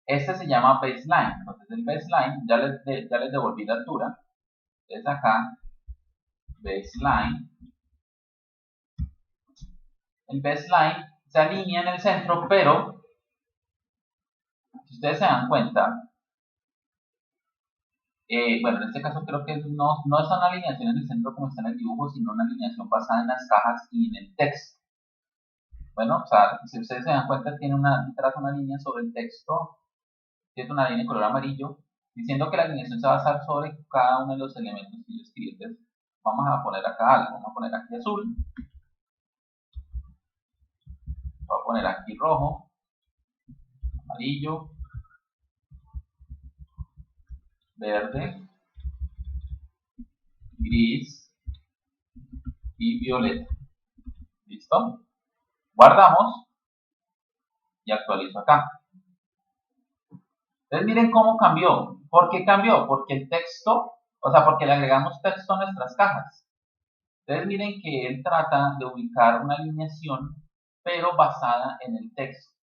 Este se llama baseline. Entonces el baseline, ya les devolví la altura. Es acá, baseline. El baseline se alinea en el centro, pero si ustedes se dan cuenta, bueno, en este caso creo que no es una alineación en el centro como está en el dibujo, sino una alineación basada en las cajas y en el texto. Bueno, o sea, si ustedes se dan cuenta, traza una línea sobre el texto, tiene una línea de color amarillo, diciendo que la alineación se va a basar sobre cada uno de los elementos que yo escribí. Entonces, vamos a poner acá algo, vamos a poner aquí azul, voy a poner aquí rojo, amarillo, verde, gris y violeta. ¿Listo? Guardamos y actualizo acá. Entonces miren cómo cambió. ¿Por qué cambió? Porque el texto, o sea, porque le agregamos texto a nuestras cajas. Entonces miren que él trata de ubicar una alineación, pero basada en el texto.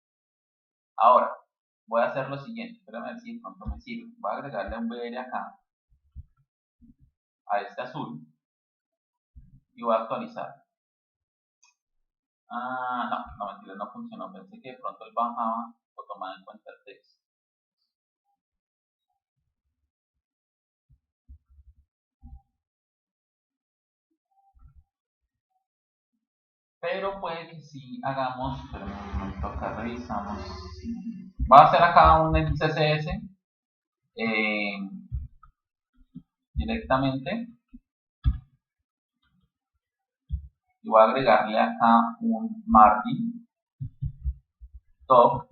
Ahora, voy a hacer lo siguiente. Espérame a ver si de pronto me sirve. Voy a agregarle un BR acá, a este azul, y voy a actualizar. No, mentira, no funcionó. Pensé que de pronto él bajaba o tomaba en cuenta el texto. Pero puede que sí hagamos, pero un momento acá revisamos. Va a hacer acá un CSS directamente y voy a agregarle acá un margin top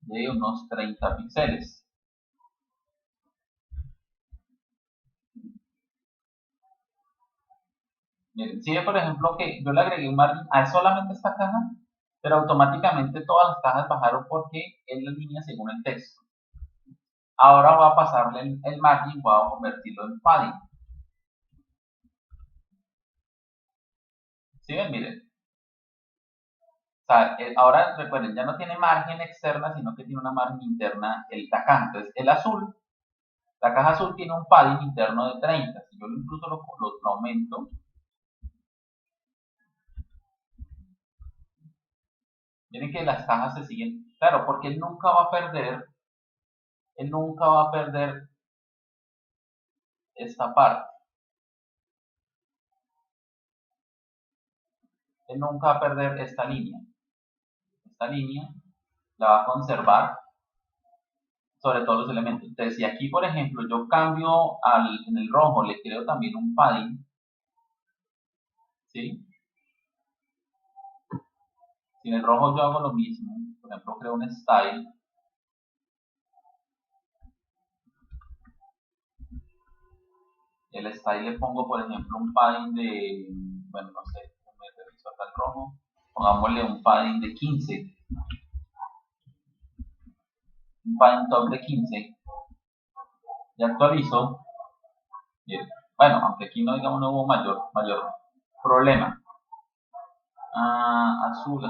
de unos 30 píxeles. Miren, si ve por ejemplo que yo le agregué un margin a solamente esta caja, pero automáticamente todas las cajas bajaron porque él la alinea según el texto. Ahora voy a pasarle el margin, voy a convertirlo en padding. ¿Sí ven? Miren. O sea, ahora recuerden, ya no tiene margen externa, sino que tiene una margen interna la caja. Entonces, la caja azul tiene un padding interno de 30. Si yo incluso lo aumento, miren que las cajas se siguen. Claro, porque él nunca va a perder esta parte. Él nunca va a perder esta línea. Esta línea la va a conservar sobre todos los elementos. Entonces, si aquí, por ejemplo, yo cambio en el rojo, le creo también un padding, ¿sí? Si en el rojo yo hago lo mismo, por ejemplo, creo un style, el style le pongo, por ejemplo, un padding de, bueno, no sé, me reviso acá el rojo, pongámosle un padding de 15, un padding top de 15, y actualizo, bien. Bueno, aunque aquí no, digamos, no hubo mayor problema. Azul.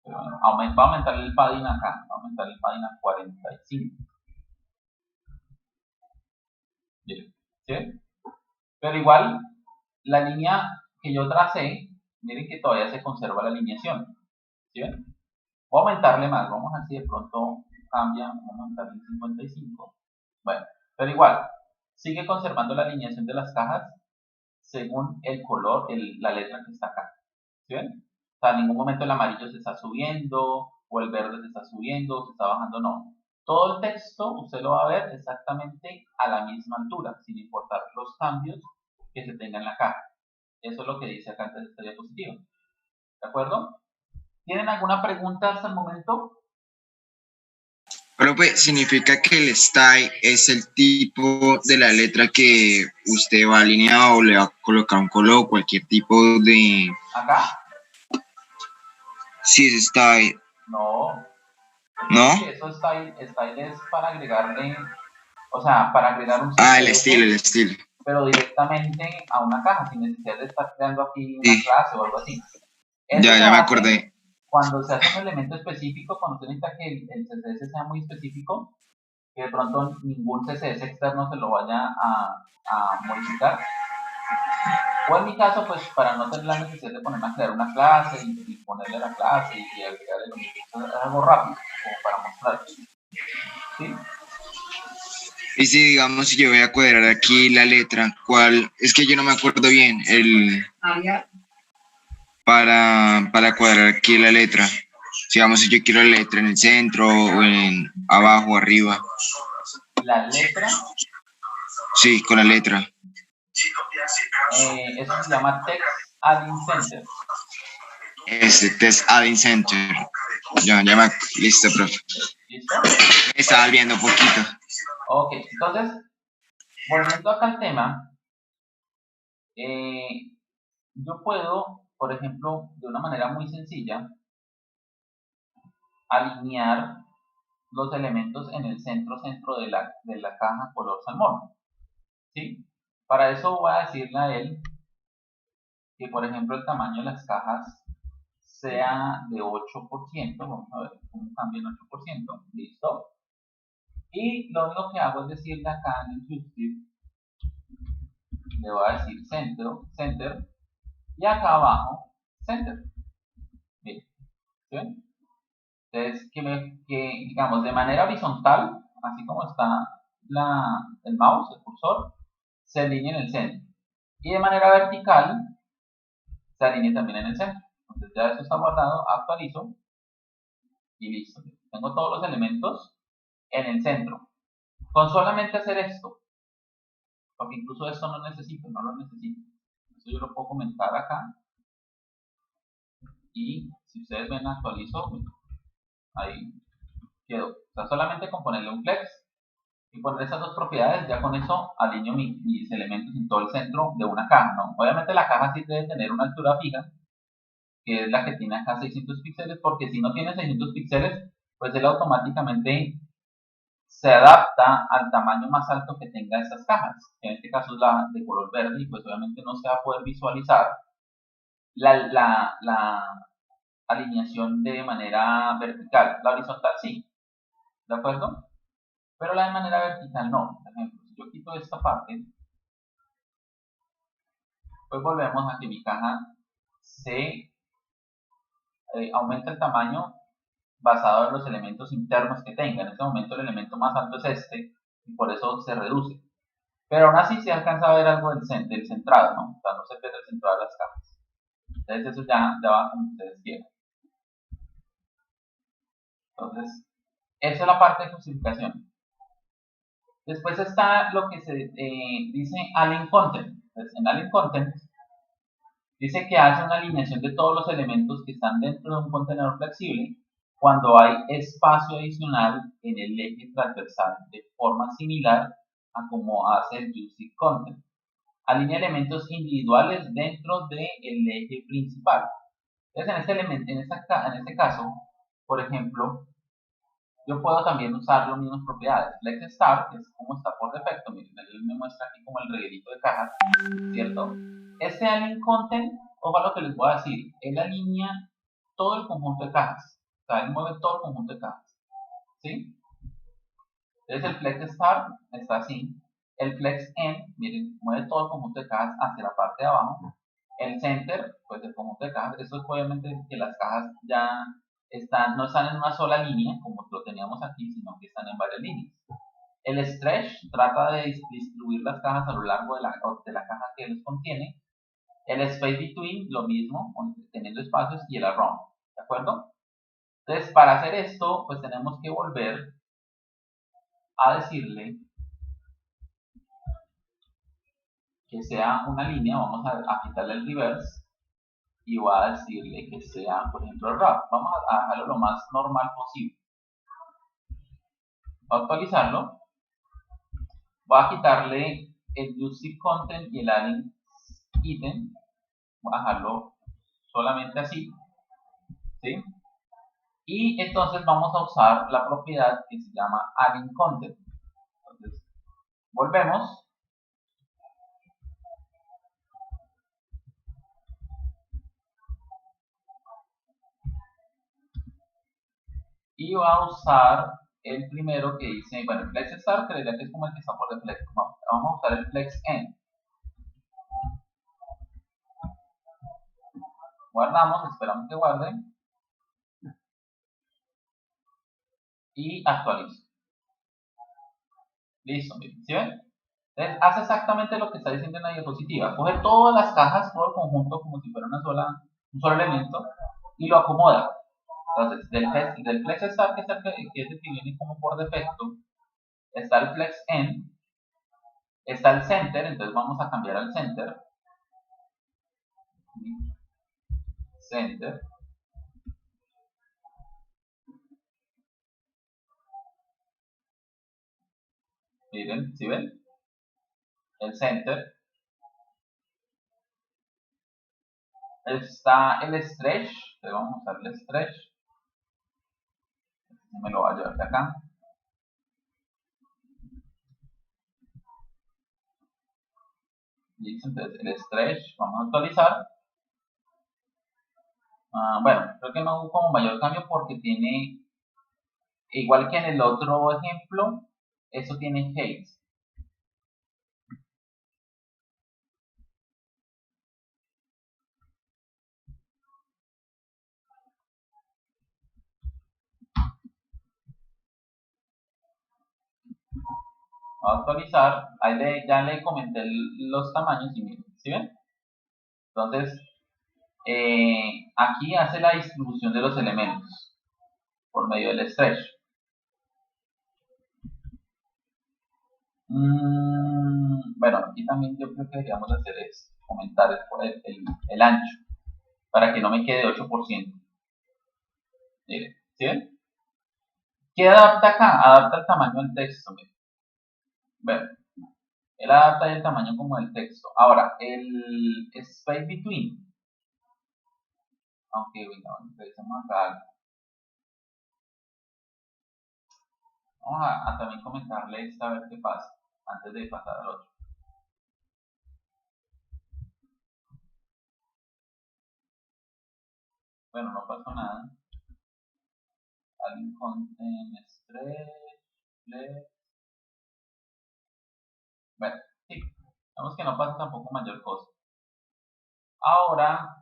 Pero bueno, va a aumentar el padding acá, va a aumentar el padding a 45. Bien, ¿sí? Pero igual, la línea que yo tracé, miren que todavía se conserva la alineación. ¿Sí ven? Voy a aumentarle más, vamos a ver si de pronto cambia, vamos a aumentarle en 55. Bueno, pero igual, sigue conservando la alineación de las cajas según el color, la letra que está acá. ¿Sí ven? O sea, en ningún momento el amarillo se está subiendo, o el verde se está subiendo, o se está bajando, no. Todo el texto usted lo va a ver exactamente a la misma altura, sin importar los cambios que se tenga en la caja. Eso es lo que dice acá en esta diapositiva. ¿De acuerdo? ¿Tienen alguna pregunta hasta el momento? Profe, ¿significa que el style es el tipo de la letra que usted va a alinear o le va a colocar un color o cualquier tipo de... ¿Acá? Sí, es style. No. ¿No? Eso style es para agregarle, o sea, para agregar un Ah, CSS. el estilo. pero directamente a una caja, sin necesidad de estar creando aquí una Sí, clase o algo así. Eso ya, se ya me hace acordé. cuando se hace un elemento específico, cuando se necesita que el CSS sea muy específico, que de pronto ningún CSS externo se lo vaya a modificar. O en mi caso, pues para no tener la necesidad de ponerme a crear una clase y ponerle la clase y agregarle lo mismo, es algo rápido, como para mostrar. ¿Sí? Y si digamos si yo voy a cuadrar aquí la letra, ¿cuál? Es que yo no me acuerdo bien el para cuadrar aquí la letra. Si digamos si yo quiero la letra en el centro o en abajo, arriba. La letra, Sí, con la letra. eso se llama Text Adding Center. Test Adding Center. Ya, listo, profe. ¿Listo? Me estaba olvidando un poquito. Ok, entonces, volviendo acá al tema, yo puedo, por ejemplo, de una manera muy sencilla, alinear los elementos en el centro de la caja color salmón. ¿Sí? Para eso voy a decirle a él que, por ejemplo, el tamaño de las cajas sea de 8%. Vamos a ver cómo cambia en 8%. Listo. Y lo único que hago es decirle acá en el subscript, le voy a decir center, y acá abajo, center. Bien. ¿Sí ven? Entonces, que digamos, de manera horizontal, así como está el mouse, el cursor, se alinee en el centro. Y de manera vertical, se alinee también en el centro. Entonces ya eso está guardado, actualizo y listo. Tengo todos los elementos en el centro. Con solamente hacer esto, porque incluso esto no lo necesito. Eso yo lo puedo comentar acá. Y si ustedes ven, actualizo, ahí quedó. O sea, solamente con ponerle un flex y poner esas dos propiedades, ya con eso alineo mis elementos en todo el centro de una caja, ¿no? Obviamente la caja sí debe tener una altura fija, que es la que tiene acá 600 píxeles, porque si no tiene 600 píxeles, pues él automáticamente se adapta al tamaño más alto que tenga esas cajas, que en este caso es la de color verde, y pues obviamente no se va a poder visualizar la alineación de manera vertical. La horizontal sí, ¿de acuerdo? Pero la de manera vertical no. Por ejemplo, si yo quito esta parte, pues volvemos a que mi caja se aumenta el tamaño basado en los elementos internos que tenga. En este momento el elemento más alto es este y por eso se reduce. Pero aún así se alcanza a ver algo del centrado, ¿no? O sea, no se pierde el centrado de las cajas. Entonces eso ya va como ustedes quieran. Entonces, esa es la parte de justificación. Después está lo que se dice Align Content. Entonces, en Align Content dice que hace una alineación de todos los elementos que están dentro de un contenedor flexible cuando hay espacio adicional en el eje transversal, de forma similar a como hace el Juicy Content. Alinea elementos individuales dentro del eje principal. Entonces, en este caso, por ejemplo, yo puedo también usar las mismas propiedades. Flex Start, que es como está por defecto, miren, él me muestra aquí como el reguerito de cajas, ¿cierto? Este Align Content, ojo a lo que les voy a decir, él alinea todo el conjunto de cajas. O sea, él mueve todo el conjunto de cajas, ¿sí? Entonces el Flex Start está así. El Flex End, miren, mueve todo el conjunto de cajas hacia la parte de abajo. El Center, pues el conjunto de cajas, eso es obviamente que las cajas ya no están en una sola línea, como lo teníamos aquí, sino que están en varias líneas. El Stretch trata de distribuir las cajas a lo largo de la caja que les contiene. El Space Between, lo mismo, teniendo espacios, y el Around, ¿de acuerdo? Entonces, para hacer esto, pues tenemos que volver a decirle que sea una línea, vamos a quitarle el reverse y voy a decirle que sea, por ejemplo, el wrap. Vamos a dejarlo lo más normal posible. Voy a actualizarlo. Voy a quitarle el Juicy Content y el Align Item. Voy a dejarlo solamente así, ¿sí? Y entonces vamos a usar la propiedad que se llama Align Content. Entonces, volvemos y va a usar el primero que dice, bueno, el flex start creería que es como el que está por defecto. Vamos a usar el flex end. Guardamos, esperamos que guarde y actualizo. Listo, miren, ¿sí ven? Entonces hace exactamente lo que está diciendo en la diapositiva. Coge todas las cajas, todo el conjunto como si fuera un solo elemento y lo acomoda. Entonces, del flex start, que es el que viene como por defecto, está el flex end, está el center, entonces vamos a cambiar al center. Center. Miren, ¿sí ven? El center. Está el stretch, entonces vamos a usar el stretch. Me lo va a llevar de acá. Listo, entonces el stretch, vamos a actualizar. Bueno, creo que no hubo como mayor cambio porque tiene, igual que en el otro ejemplo, eso tiene hate. Vamos a actualizar, ahí ya le comenté los tamaños y miren, ¿sí ven? Entonces, aquí hace la distribución de los elementos por medio del stretch. Bueno, aquí también yo creo que deberíamos hacer es aumentar el ancho para que no me quede 8%. Miren, ¿sí ven? ¿Qué adapta acá? Adapta el tamaño del texto. Miren. Bueno, él adapta el tamaño como del texto. Ahora, el space between. Aunque, bueno, revisemos acá algo. Vamos a también comentarle esta a ver qué pasa antes de pasar al otro. Bueno, no pasó nada. Align content stretch, flex. Bueno, sí. Vemos que no pasa tampoco mayor cosa. Ahora,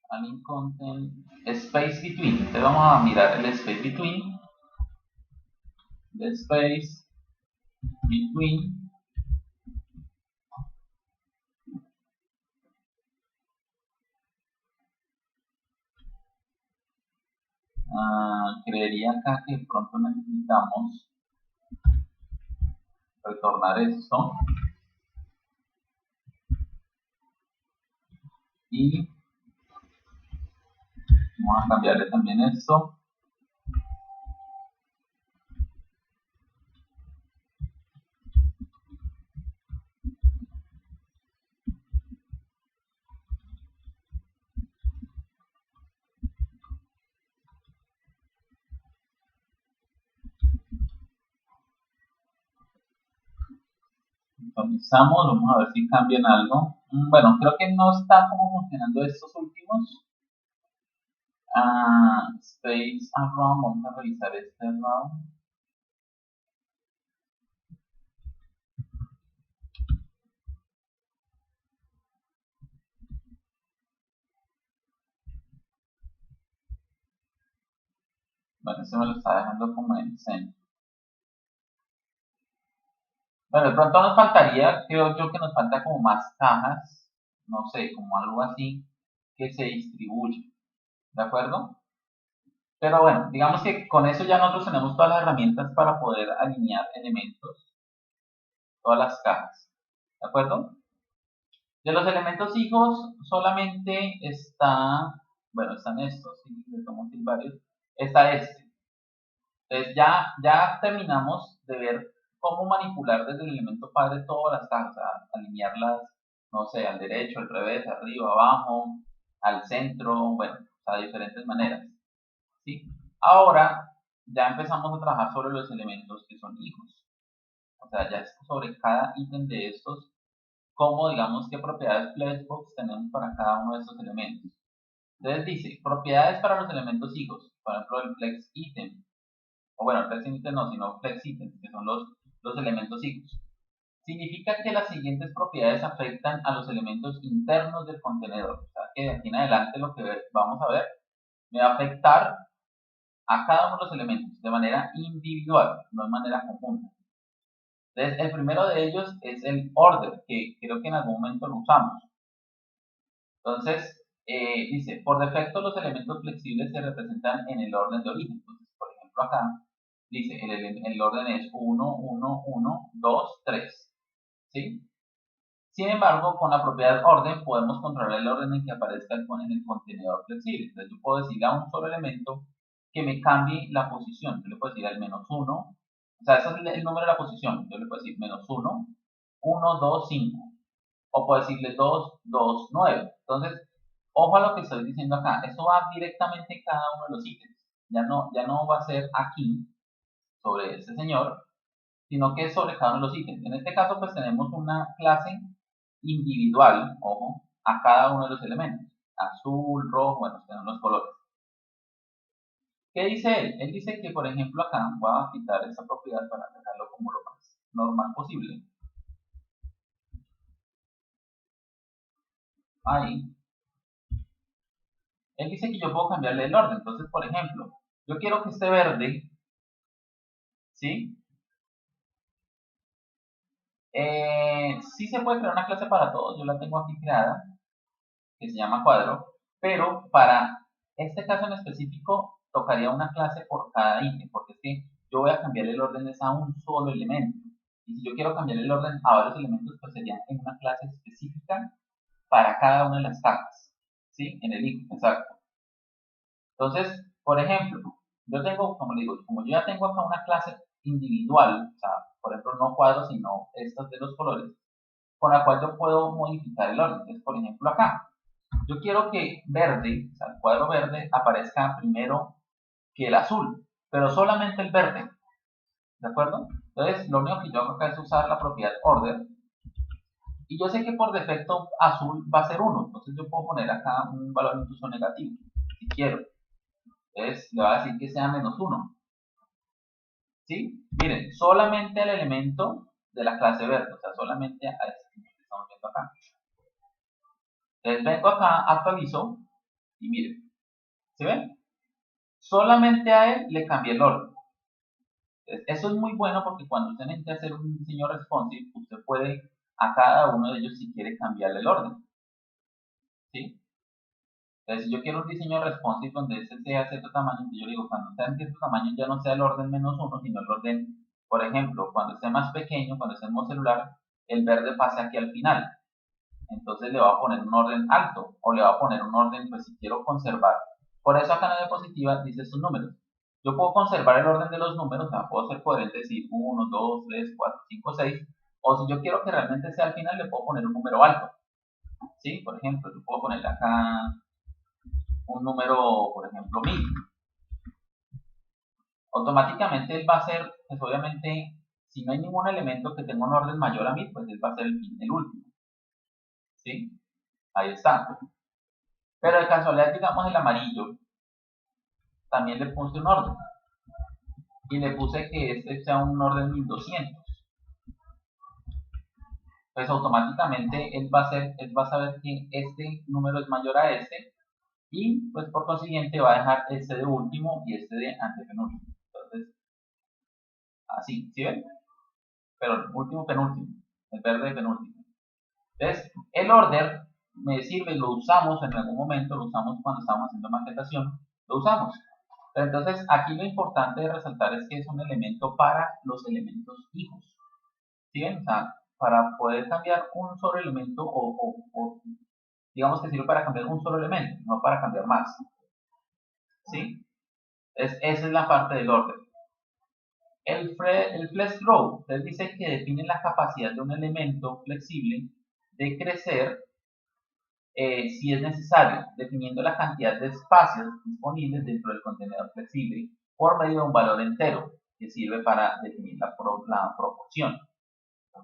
align content space between. Entonces vamos a mirar el space between. The space between. Creería acá que de pronto necesitamos retornar esto y vamos a cambiarle también esto. Actualizamos, vamos a ver si cambian algo. Bueno, creo que no está como funcionando estos últimos. Space around, vamos a revisar este around. Bueno, se me lo está dejando como en centro. Bueno, de pronto nos faltaría, creo yo que nos falta como más cajas, no sé, como algo así, que se distribuya, ¿de acuerdo? Pero bueno, digamos que con eso ya nosotros tenemos todas las herramientas para poder alinear elementos, todas las cajas, ¿de acuerdo? De los elementos hijos solamente está, bueno, están estos, si les tomo varios, está este. Entonces ya terminamos de ver cómo manipular desde el elemento padre todas las cajas, alinearlas, no sé, al derecho, al revés, arriba, abajo, al centro, bueno, a diferentes maneras. ¿Sí? Ahora ya empezamos a trabajar sobre los elementos que son hijos. O sea, ya es sobre cada ítem de estos, cómo, digamos, qué propiedades Flexbox tenemos para cada uno de estos elementos. Entonces dice, propiedades para los elementos hijos, por ejemplo el flex item, o bueno, el flex item no, sino flex item, que son los elementos hijos. Significa que las siguientes propiedades afectan a los elementos internos del contenedor. O sea, que de aquí en adelante lo que vamos a ver me va a afectar a cada uno de los elementos de manera individual, no de manera conjunta. Entonces, el primero de ellos es el order, que creo que en algún momento lo usamos. Entonces, dice, por defecto los elementos flexibles se representan en el orden de origen. Entonces, por ejemplo, acá dice, el orden es 1, 1, 1, 2, 3. ¿Sí? Sin embargo, con la propiedad orden podemos controlar el orden en que aparezca en el contenedor flexible. Entonces, yo puedo decirle a un solo elemento que me cambie la posición. Yo le puedo decir al menos 1, o sea, ese es el número de la posición. Yo le puedo decir menos 1, 1, 2, 5. O puedo decirle 2, 2, 9. Entonces, ojo a lo que estoy diciendo acá. Esto va directamente en cada uno de los ítems. Ya no va a ser aquí, sobre este señor, sino que es sobre cada uno de los ítems. En este caso, pues tenemos una clase individual, ojo, a cada uno de los elementos. Azul, rojo, bueno, tenemos los colores. ¿Qué dice él? Él dice que, por ejemplo, acá voy a quitar esa propiedad para dejarlo como lo más normal posible. Ahí. Él dice que yo puedo cambiarle el orden. Entonces, por ejemplo, yo quiero que esté verde, ¿sí? Sí se puede crear una clase para todos. Yo la tengo aquí creada, que se llama cuadro, pero para este caso en específico tocaría una clase por cada ítem, porque es que yo voy a cambiar el orden a un solo elemento. Y si yo quiero cambiar el orden a varios elementos, pues sería en una clase específica para cada una de las capas, ¿sí? En el ítem, exacto. Entonces, por ejemplo, yo tengo, como digo, como yo ya tengo acá una clase individual, o sea, por ejemplo, no cuadros, sino estas de los colores, con la cual yo puedo modificar el orden. Entonces, por ejemplo, acá, yo quiero que verde, o sea, el cuadro verde, aparezca primero que el azul, pero solamente el verde, ¿de acuerdo? Entonces, lo único que yo hago acá es usar la propiedad order, y yo sé que por defecto azul va a ser 1, entonces yo puedo poner acá un valor incluso negativo, si quiero. Entonces, le voy a decir que sea menos 1. ¿Sí? Miren, solamente al elemento de la clase verde, o sea, solamente a este que estamos viendo acá. Entonces vengo acá, actualizo, y miren, ¿sí ven? Solamente a él le cambié el orden. Entonces, eso es muy bueno porque cuando usted necesita hacer un diseño responsive, usted puede a cada uno de ellos si quiere cambiarle el orden. ¿Sí? Entonces, si yo quiero un diseño responsive donde ese sea cierto tamaño, yo le digo, cuando sea en cierto tamaño ya no sea el orden menos 1, sino el orden, por ejemplo, cuando esté más pequeño, cuando esté en modo celular, el verde pase aquí al final. Entonces le voy a poner un orden alto, o le voy a poner un orden, pues si quiero conservar. Por eso acá en la diapositiva dice estos números. Yo puedo conservar el orden de los números, o sea, puedo ser coherente, decir 1, 2, 3, 4, 5, 6, o si yo quiero que realmente sea al final, le puedo poner un número alto. ¿Sí? Por ejemplo, yo puedo poner acá un número, por ejemplo, 1000. Automáticamente él va a ser, pues obviamente, si no hay ningún elemento que tenga un orden mayor a 1000, pues él va a ser el último. ¿Sí? Ahí está. Pero de casualidad, digamos, el amarillo, también le puse un orden. Y le puse que este sea un orden 1200. Pues automáticamente él va a saber que este número es mayor a este. Y pues por consiguiente va a dejar este de último y este de antepenúltimo. Entonces, así, ¿sí ven? Pero último, penúltimo. El verde de penúltimo. Entonces, el order me sirve, lo usamos en algún momento, lo usamos cuando estamos haciendo maquetación, lo usamos. Pero entonces, aquí lo importante de resaltar es que es un elemento para los elementos hijos. ¿Sí ven? O sea, para poder cambiar un solo elemento o digamos que sirve para cambiar un solo elemento, no para cambiar más. ¿Sí? Esa es la parte del orden. El flex grow, él dice que define la capacidad de un elemento flexible de crecer si es necesario, definiendo la cantidad de espacios disponibles dentro del contenedor flexible por medio de un valor entero que sirve para definir la proporción.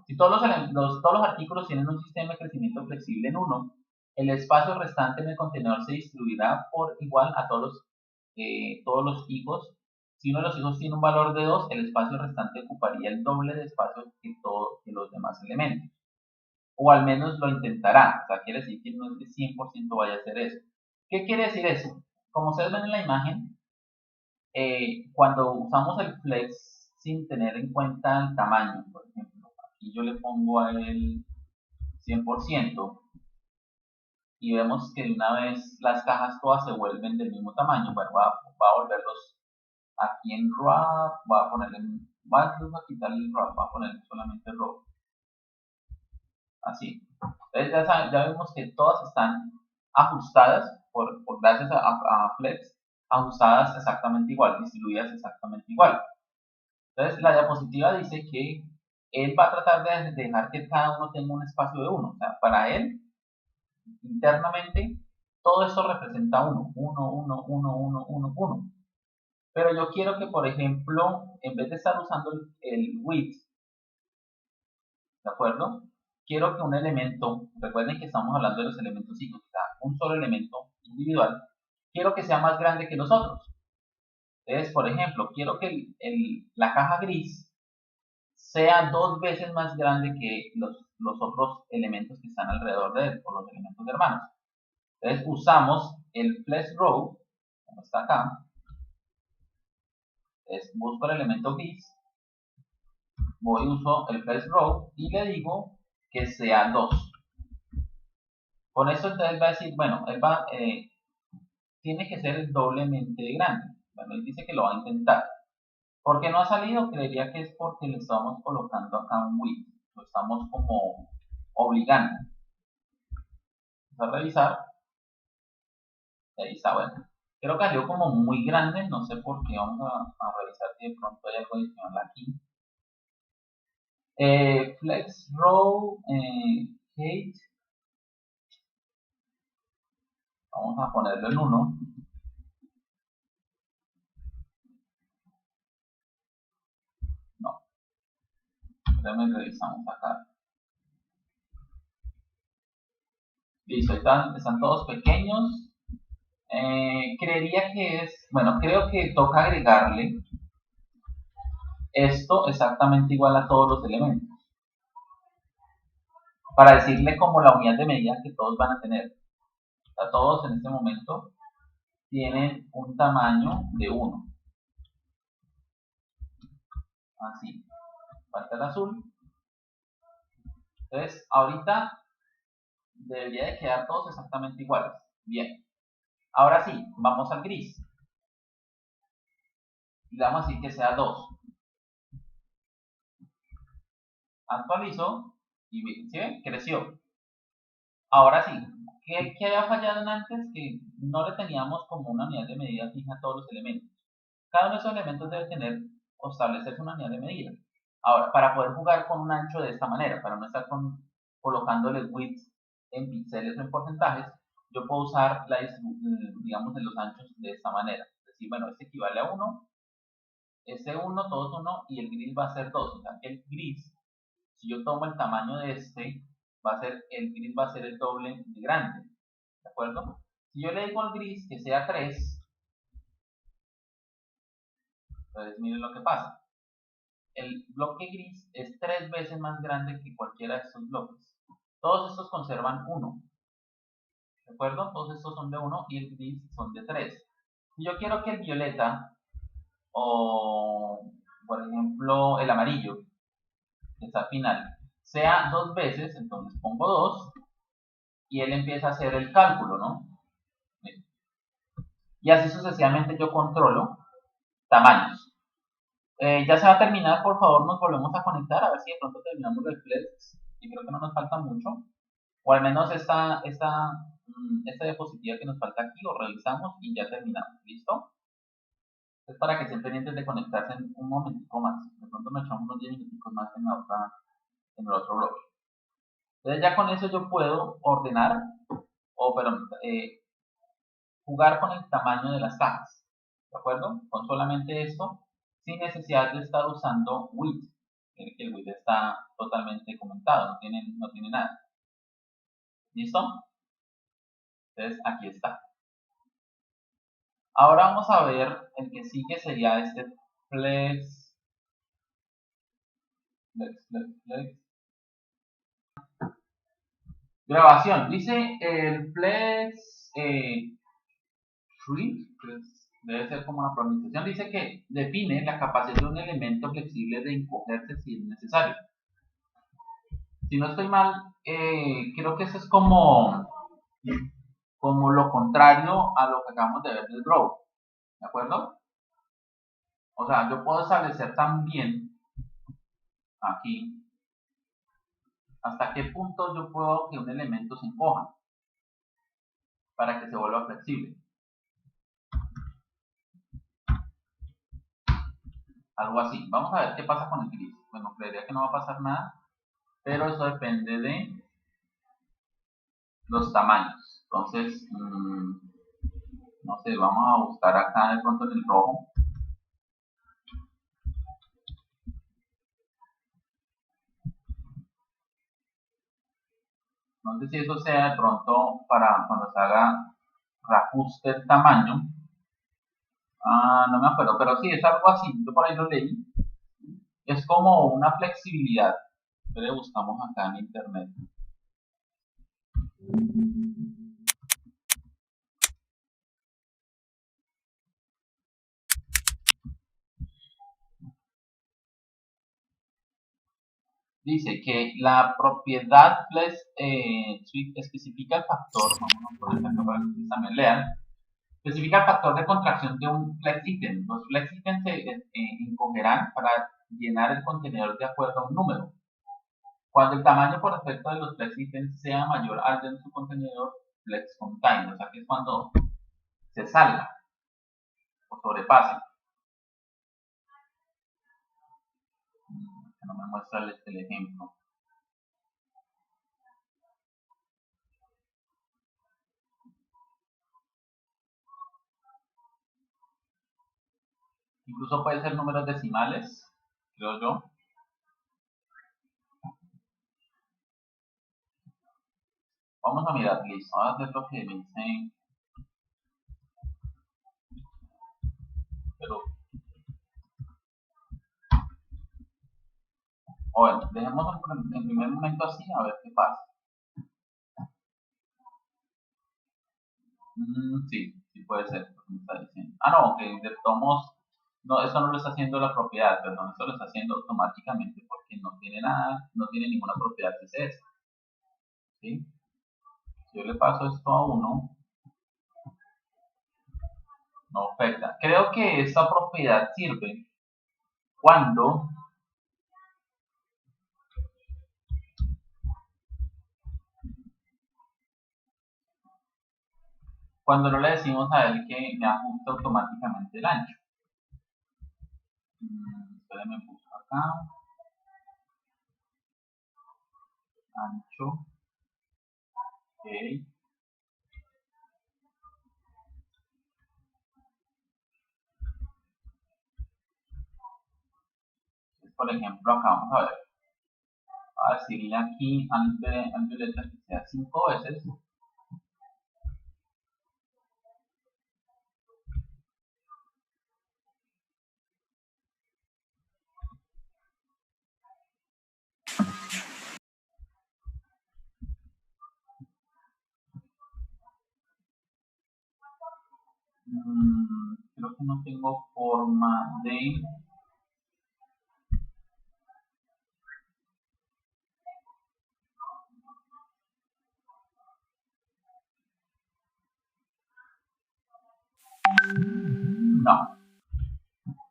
Si todos los artículos tienen un sistema de crecimiento flexible en 1, El espacio restante en el contenedor se distribuirá por igual a todos los hijos. Si uno de los hijos tiene un valor de 2, el espacio restante ocuparía el doble de espacio que los demás elementos. O al menos lo intentará. O sea, quiere decir que no es que 100% vaya a hacer eso. ¿Qué quiere decir eso? Como ustedes ven en la imagen, cuando usamos el flex sin tener en cuenta el tamaño, por ejemplo, aquí yo le pongo a él 100%, y vemos que de una vez las cajas todas se vuelven del mismo tamaño. Bueno, va a volverlos aquí en wrap, va a ponerle, va a quitarle el wrap, va a ponerle solamente row, así. Entonces ya vemos que todas están ajustadas por gracias a Flex, ajustadas exactamente igual, distribuidas exactamente igual. Entonces la diapositiva dice que él va a tratar de dejar que cada uno tenga un espacio de 1. O sea, para él, internamente, todo esto representa 1, 1, 1, 1, 1, 1, 1. Pero yo quiero que, por ejemplo, en vez de estar usando el width, ¿de acuerdo? Quiero que un elemento, recuerden que estamos hablando de los elementos hijos, o sea, un solo elemento individual, quiero que sea más grande que los otros. Entonces, por ejemplo, quiero que la caja gris sea 2 veces más grande que los otros elementos que están alrededor de él, o los elementos hermanos. Entonces usamos el flex row, como está acá. Entonces busco el elemento gris, voy y uso el flex row y le digo que sea 2. Con esto entonces va a decir, bueno, él tiene que ser doblemente grande. Bueno, él dice que lo va a intentar. ¿Por qué no ha salido? Creería que es porque le estamos colocando acá un width. Lo estamos como obligando. Vamos a revisar. Ahí está, bueno. Creo que salió como muy grande, no sé por qué. Vamos a revisar si de pronto hay algo adicional aquí. Flex row, height. Vamos a ponerlo en 1. No. Déjame revisamos acá. Listo, están todos pequeños. Creería que es, bueno, creo que toca agregarle esto exactamente igual a todos los elementos, para decirle como la unidad de medida que todos van a tener. O sea, todos en este momento tienen un tamaño de 1. Así. Falta el azul. Entonces, ahorita debería de quedar todos exactamente iguales. Bien. Ahora sí, vamos al gris. Y le vamos a decir que sea 2. Actualizo y ¿sí ven? Creció. Ahora sí, ¿qué había fallado en antes? Que no le teníamos como una unidad de medida fija a todos los elementos. Cada uno de esos elementos debe tener o establecerse una unidad de medida. Ahora, para poder jugar con un ancho de esta manera, para no estar colocándole width en píxeles o en porcentajes, yo puedo usar digamos, de los anchos de esta manera. Es decir, bueno, este equivale a 1, este 1, todos 1, y el gris va a ser 2. O sea, que el gris, si yo tomo el tamaño de este, el gris va a ser el doble de grande. ¿De acuerdo? Si yo le digo al gris que sea 3, entonces miren lo que pasa. El bloque gris es 3 veces más grande que cualquiera de estos bloques. Todos estos conservan 1. ¿De acuerdo? Todos estos son de 1 y el gris son de 3. Si yo quiero que el violeta o, por ejemplo, el amarillo, que está al final, sea 2 veces, entonces pongo 2 y él empieza a hacer el cálculo, ¿no? Y así sucesivamente yo controlo tamaños. Ya se va a terminar, por favor nos volvemos a conectar a ver si de pronto terminamos el flex, y creo que no nos falta mucho, o al menos esta diapositiva que nos falta aquí, lo revisamos y ya terminamos. ¿Listo? Es para que estén pendientes de conectarse en un momentico más. De pronto nos echamos unos 10 minuticos más en el otro bloque. Entonces ya con eso yo puedo ordenar, jugar con el tamaño de las cajas. ¿De acuerdo? Con solamente esto, sin necesidad de estar usando width. Que el width está totalmente comentado, no tiene nada. ¿Listo? Entonces, aquí está. Ahora vamos a ver, el que sigue sería este flex. Grabación. Dice el flex shrink, pues, debe ser como una pronunciación. Dice que define la capacidad de un elemento flexible de encogerse si es necesario. Si no estoy mal, creo que eso es como lo contrario a lo que acabamos de ver del grow. ¿De acuerdo? O sea, yo puedo establecer también aquí hasta qué punto yo puedo que un elemento se encoja para que se vuelva flexible. Algo así. Vamos a ver qué pasa con el gris. Bueno, creería que no va a pasar nada, pero eso depende de los tamaños. Entonces, no sé, vamos a buscar acá de pronto en el rojo. No sé si eso sea de pronto para cuando se haga reajuste el tamaño. No me acuerdo, pero sí, es algo así. Yo por ahí lo leí. Es como una flexibilidad. Entonces buscamos acá en internet. Dice que la propiedad flex especifica el factor, vamos a poner acá para que ustedes también lean, especifica el factor de contracción de un flex item. Los flex items se encogerán para llenar el contenedor de acuerdo a un número. Cuando el tamaño por defecto de los flex items sea mayor al de su contenedor flex contain, o sea que es cuando se salga o sobrepase. No me muestra el ejemplo. Incluso puede ser números decimales, creo yo. Vamos a mirar, listo. Vamos a hacer lo que me dicen. Pero, bueno, dejemos en primer momento así, a ver qué pasa. Sí, sí puede ser, lo que me está diciendo. No, ok, de tomos, no, eso no lo está haciendo la propiedad, perdón, eso lo está haciendo automáticamente porque no tiene nada, no tiene ninguna propiedad CSS. ¿Sí? Si yo le paso esto a uno, no afecta. Creo que esta propiedad sirve cuando no le decimos a él que me ajuste automáticamente el ancho. Espérenme, busco acá. Ancho. Ok. Por ejemplo, acá vamos a ver. A decirle aquí al violeta que sea 5 veces. Creo que no tengo forma de... No,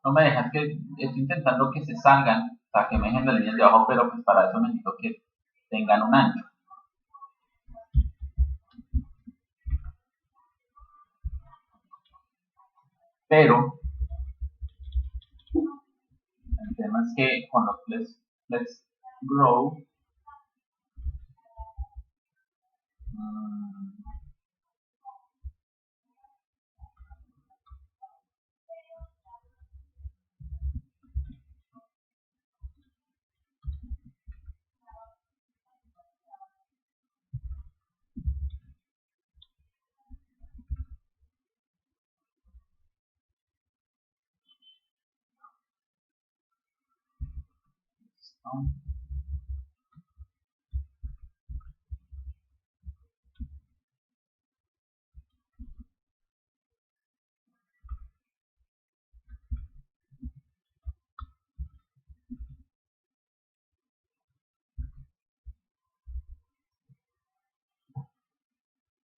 no me deja, es que estoy intentando que se salgan, o sea, que me dejen las líneas de abajo, pero pues para eso necesito que tengan un ancho. Pero el tema es que con los let's grow,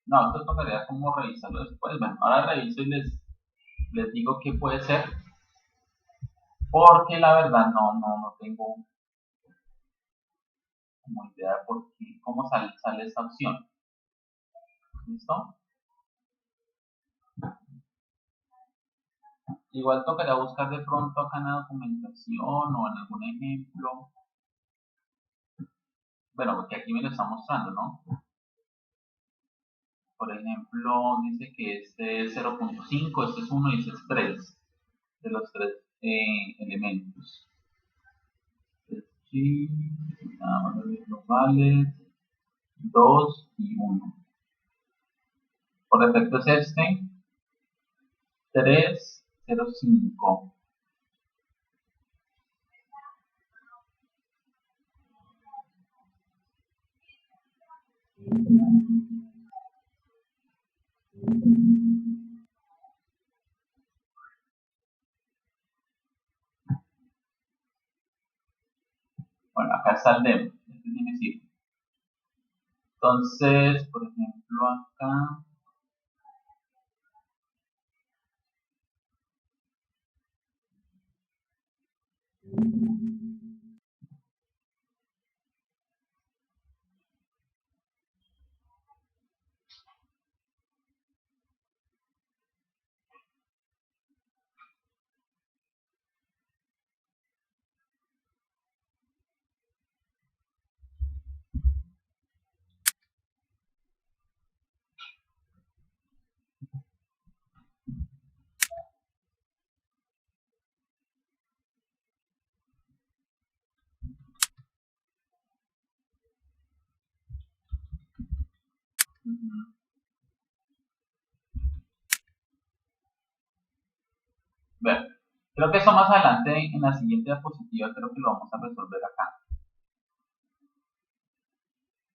No, esto tocaría como revisarlo después. Bueno, ahora reviso y les digo qué puede ser. Porque la verdad no tengo como idea de por qué, cómo sale esta opción. ¿Listo? Igual tocaría buscar de pronto acá en la documentación o en algún ejemplo. Bueno, porque aquí me lo está mostrando, ¿no? Por ejemplo, dice que este es 0.5, este es 1 y este es 3. De los tres elementos. Sí, valores globales, 2 y 1. Por defecto es este, 3, 0, 5. Bueno, acá está el demo, este sí me sirve. Entonces, por ejemplo, acá bueno, creo que eso más adelante en la siguiente diapositiva creo que lo vamos a resolver acá.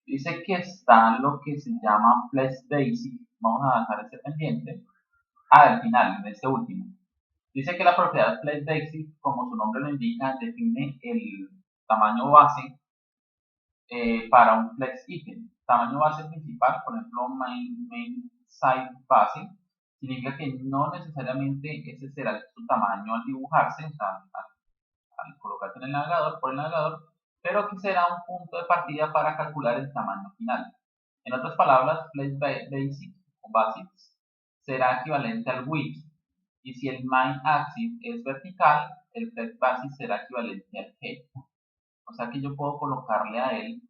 Dice que está lo que se llama Flex Basic. Vamos a avanzar este pendiente. Al final, en este último. Dice que la propiedad Flex Basic, como su nombre lo indica, define el tamaño base para un Flex Item. Tamaño base principal, por ejemplo, main size base, significa que no necesariamente ese será su tamaño al dibujarse, o sea, al colocarse en el navegador, por el navegador, pero que será un punto de partida para calcular el tamaño final. En otras palabras, Flex Basic o Basics será equivalente al width, y si el main axis es vertical, el Flex Basic será equivalente al height. O sea que yo puedo colocarle a él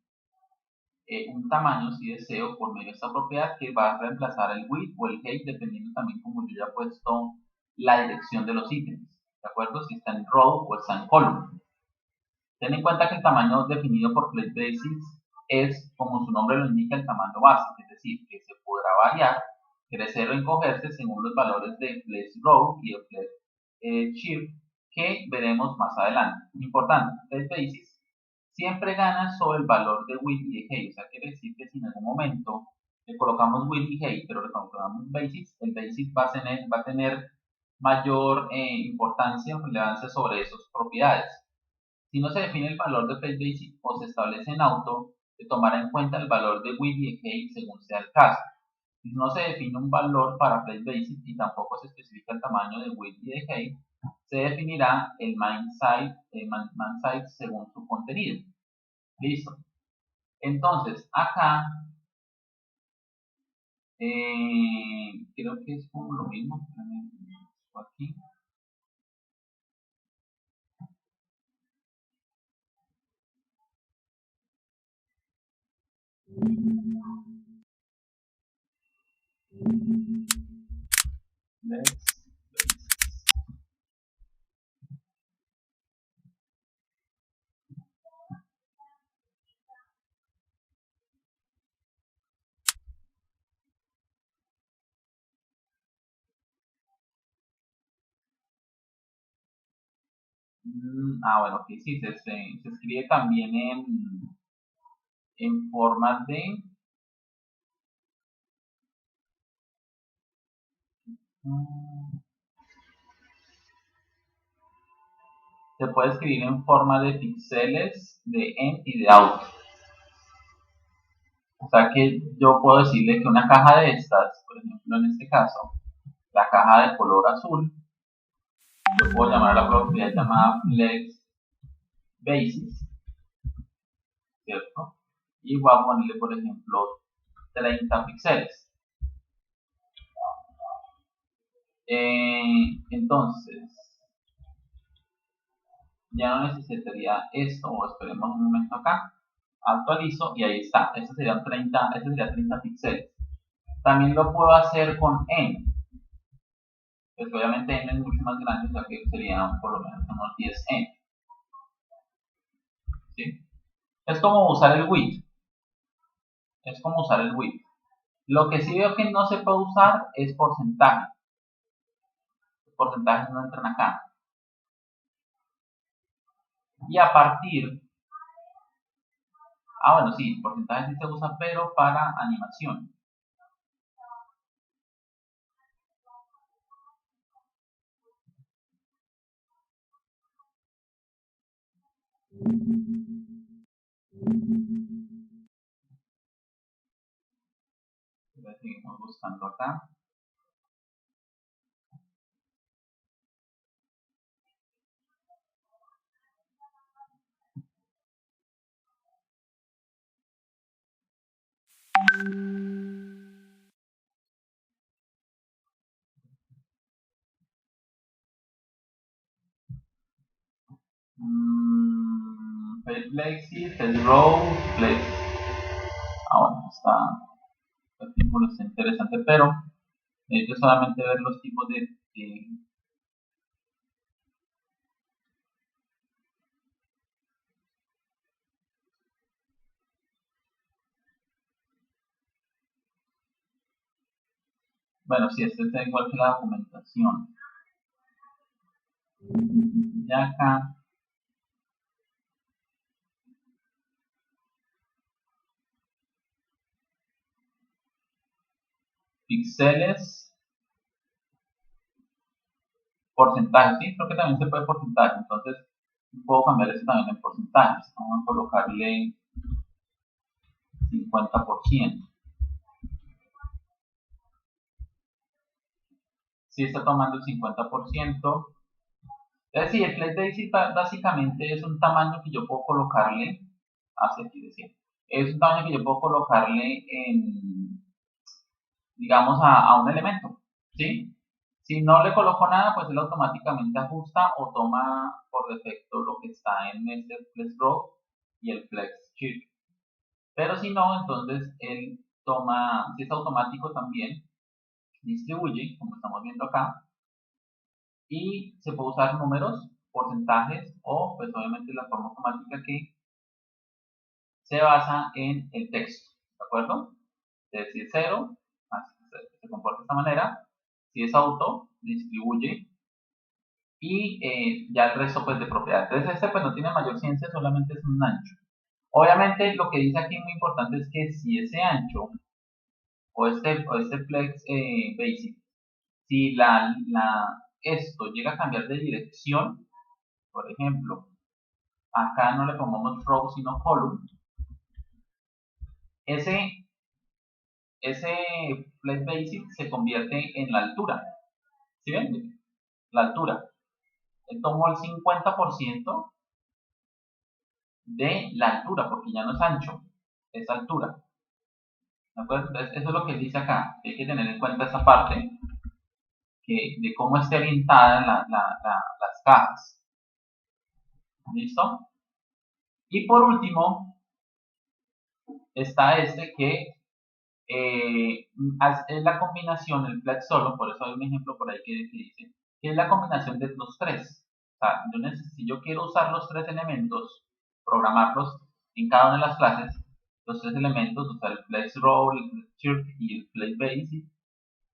un tamaño, si deseo, por medio de esta propiedad que va a reemplazar el width o el height, dependiendo también como yo ya he puesto la dirección de los ítems. ¿De acuerdo? Si está en row o está en column. Ten en cuenta que el tamaño definido por Flex Basics es, como su nombre lo indica, el tamaño básico, es decir, que se podrá variar, crecer o encogerse según los valores de Flex Row y de Flex Shift que veremos más adelante. Importante, Flex Basics siempre gana sobre el valor de width y de height, o sea, quiere decir que si en algún momento le colocamos width y height, pero le colocamos basics, el basic va a tener mayor importancia o relevancia sobre esas propiedades. Si no se define el valor de Flex Basic o se establece en auto, se tomará en cuenta el valor de width y de height según sea el caso. Si no se define un valor para Flex Basic y tampoco se especifica el tamaño de width y de height, se definirá el main size según su contenido. Listo. Entonces, acá creo que es como lo mismo. Aquí. Let's Bueno, ok, sí, se escribe también en forma de... mm, se puede escribir en forma de píxeles de en y de out. O sea que yo puedo decirle que una caja de estas, por ejemplo en este caso, la caja de color azul, yo puedo llamar a la propiedad llamada flex basis, ¿cierto? Y voy a ponerle, por ejemplo, 30 píxeles. Entonces, ya no necesitaría esto, o esperemos un momento acá, actualizo y ahí está, este sería 30 píxeles. También lo puedo hacer con n, pues obviamente n es mucho más grande, o sea que sería por lo menos unos 10n, ¿sí? Es como usar el width, es como usar el width. Lo que sí veo que no se puede usar es porcentaje. Los porcentajes no entran acá. Y a partir, bueno, sí, porcentaje sí se usa, pero para animación. Seguimos buscando acá. Face Flexi, Face Row, Flex. Bueno, este símbolo está interesante, pero necesito solamente ver los tipos de bueno, sí, este está igual que la documentación. Ya acá píxeles, porcentaje, sí, creo que también se puede porcentaje, entonces puedo cambiar esto también en porcentajes. Vamos a colocarle 50%. Si está tomando el 50%. Es decir, el Flex Basic básicamente es un tamaño que yo puedo colocarle, así aquí decía, es un tamaño que yo puedo colocarle digamos, a un elemento, ¿sí? Si no le coloco nada, pues él automáticamente ajusta o toma por defecto lo que está en este Flex Row y el Flex Shift. Pero si no, entonces él toma, si es automático también, distribuye, como estamos viendo acá, y se puede usar números, porcentajes o pues obviamente la forma automática que se basa en el texto, ¿de acuerdo? Entonces, si es cero, se comporta de esta manera. Si es auto, distribuye y ya el resto pues de propiedad. Entonces este pues no tiene mayor ciencia, solamente es un ancho. Obviamente lo que dice aquí muy importante es que si ese ancho o este flex basic, si esto llega a cambiar de dirección, por ejemplo, acá no le pongamos row sino column, ese flex basic se convierte en la altura. ¿Sí ven? La altura. Él tomó el 50% de la altura, porque ya no es ancho, es altura. ¿De acuerdo? Entonces, eso es lo que dice acá. Hay que tener en cuenta esa parte de cómo esté orientada las cajas. ¿Listo? Y por último, está este que es la combinación, el flex solo, por eso hay un ejemplo por ahí que dice, que es la combinación de los tres. O sea, si yo quiero usar los tres elementos, programarlos en cada una de las clases, los tres elementos, usar el flex row, el flex shift y el flex basic,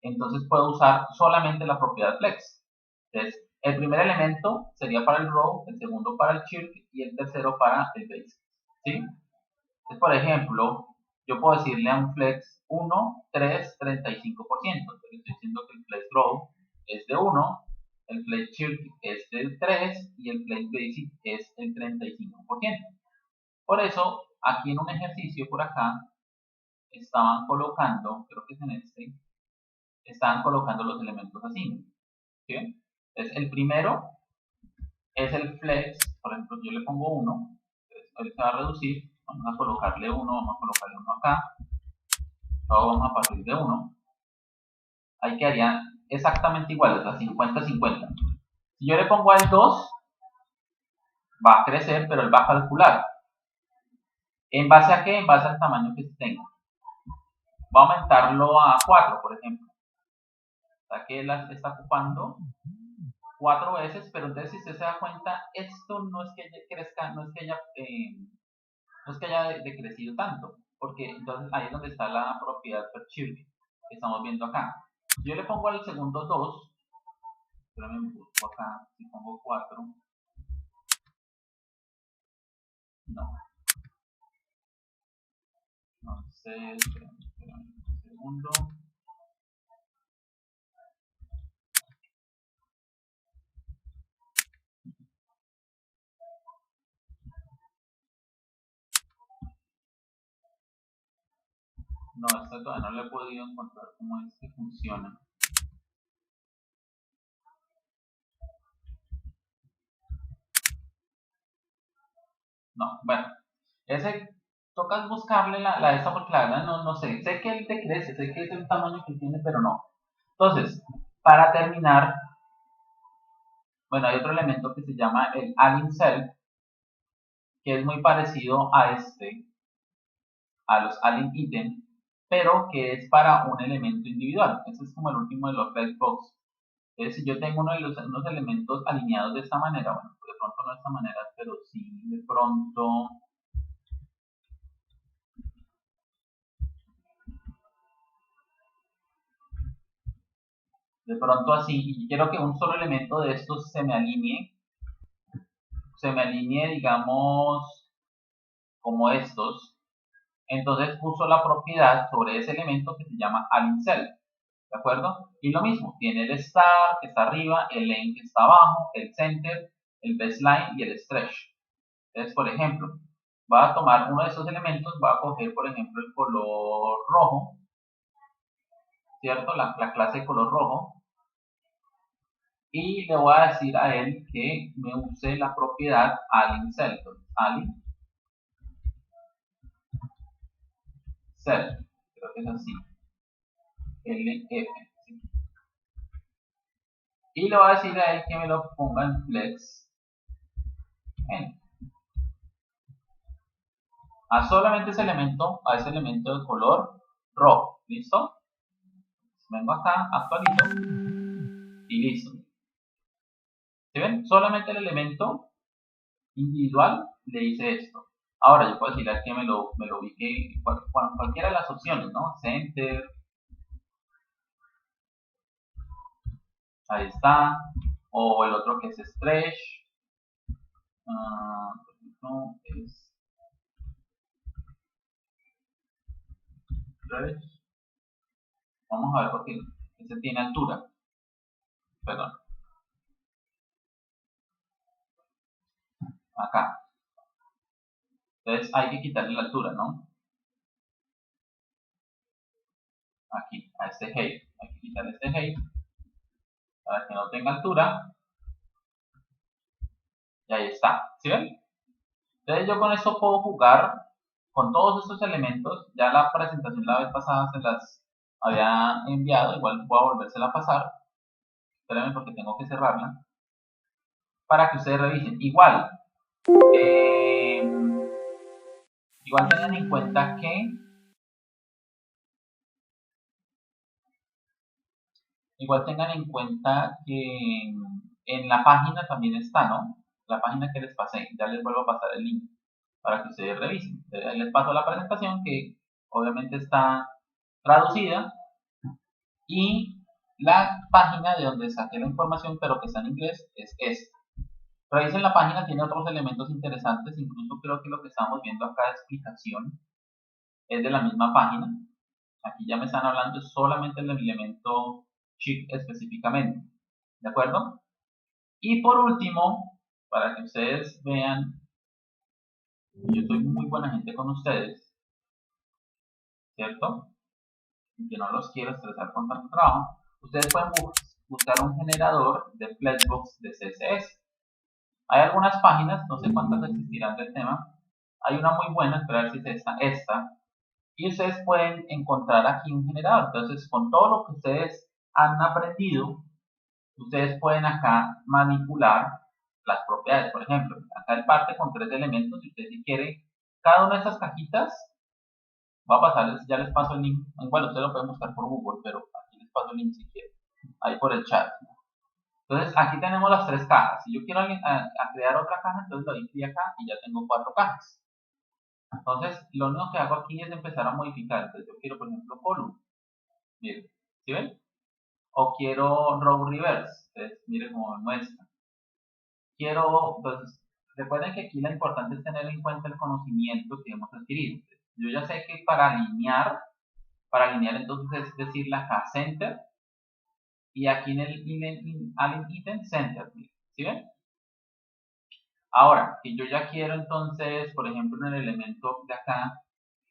entonces puedo usar solamente la propiedad flex. Entonces, El primer elemento sería para el row, el segundo para el chirp y el tercero para el basic. ¿Sí? Entonces, por ejemplo, yo puedo decirle a un flex 1, 3, 35%. Entonces estoy diciendo que el flex row es de 1, el flex chirp es del 3 y el flex basic es el 35%. Por eso, aquí en un ejercicio por acá, estaban colocando, creo que es en este, estaban colocando los elementos así. ¿Sí? Entonces, el primero es el flex, por ejemplo, yo le pongo 1, él se va a reducir, vamos a colocarle 1, vamos a colocarle 1 acá, todo vamos a partir de 1, ahí quedarían exactamente iguales, las 50-50. Si yo le pongo al 2, va a crecer, pero él va a calcular. ¿En base a qué? En base al tamaño que tenga. Va a aumentarlo a 4, por ejemplo. O sea que él está ocupando 4 veces, pero entonces si usted se da cuenta, esto no es que crezca, no es que haya decrecido tanto, porque entonces ahí es donde está la propiedad per chirp que estamos viendo acá. Si yo le pongo al segundo 2, espérame, busco acá, si pongo 4, no sé, espérame un segundo. No, esta todavía no le he podido encontrar cómo es que funciona. No, bueno, ese tocas buscarle la esa porque la verdad no sé. Sé que él te crece, sé que es el tamaño que tiene, pero no. Entonces, para terminar, bueno, hay otro elemento que se llama el align self, que es muy parecido a a los align item, pero que es para un elemento individual. Ese es como el último de los flexbox. Entonces, si yo tengo unos elementos alineados de esta manera, bueno, de pronto no de esta manera, pero sí de pronto así, y quiero que un solo elemento de estos se me alinee, digamos, como estos, entonces uso la propiedad sobre ese elemento que se llama align self, ¿de acuerdo? Y lo mismo, tiene el start que está arriba, el lane que está abajo, el center, el baseline y el stretch. Entonces, por ejemplo, voy a tomar uno de esos elementos, voy a coger, por ejemplo, el color rojo, ¿cierto? La clase de color rojo, y le voy a decir a él que me use la propiedad align self. Align self, creo que es así, LF. ¿Sí? Y le voy a decir a él que me lo ponga en flex n. A solamente ese elemento, a ese elemento de color rojo. ¿Listo? Vengo acá, actualizo y listo. ¿Sí ven? Solamente el elemento individual le hice esto. Ahora yo puedo decirle que me lo ubique cualquiera de las opciones, ¿no? Center, ahí está, o el otro que es stretch, no, es stretch, vamos a ver porque este tiene altura, perdón, acá, entonces hay que quitarle la altura, ¿no? Aquí, a este height, hay que quitarle este height para que no tenga altura, y ahí está, ¿sí ven? Entonces yo con esto puedo jugar con todos estos elementos. Ya la presentación la vez pasada se las había enviado, igual voy a volvérsela a pasar. Espérenme porque tengo que cerrarla. Para que ustedes revisen. Igual tengan en cuenta que en la página también está, ¿no? La página que les pasé, ya les vuelvo a pasar el link para que ustedes revisen. Les paso la presentación que obviamente está traducida y la página de donde saqué la información, pero que está en inglés, es esta. Revisen la página, tiene otros elementos interesantes, incluso creo que lo que estamos viendo acá de explicación es de la misma página. Aquí ya me están hablando solamente del elemento chip específicamente, ¿de acuerdo? Y por último, para que ustedes vean, yo soy muy buena gente con ustedes, ¿cierto? Y que no los quiero estresar con tanto trabajo, ustedes pueden buscar un generador de flexbox de CSS. Hay algunas páginas, no sé cuántas existirán del tema, hay una muy buena, espera a ver si es esta, y ustedes pueden encontrar aquí un generador. Entonces, con todo lo que ustedes han aprendido, ustedes pueden acá manipular las propiedades. Por ejemplo, acá el parte con 3 elementos, si usted si quiere, cada una de estas cajitas, va a pasarles, ya les paso el link, bueno, ustedes lo pueden buscar por Google, pero aquí les paso el link si quieren, ahí por el chat. Entonces, aquí tenemos las 3 cajas. Si yo quiero a crear otra caja, entonces le doy clic acá y ya tengo 4 cajas. Entonces, lo único que hago aquí es empezar a modificar. Entonces, yo quiero, por ejemplo, column. Miren, ¿sí ven? O quiero row reverse. Entonces, miren cómo me muestra. Entonces, recuerden que aquí lo importante es tener en cuenta el conocimiento que hemos adquirido. Yo ya sé que para alinear entonces es decirle acá center y aquí en el align item center. ¿Sí ven? Ahora, que yo ya quiero entonces, por ejemplo, en el elemento de acá,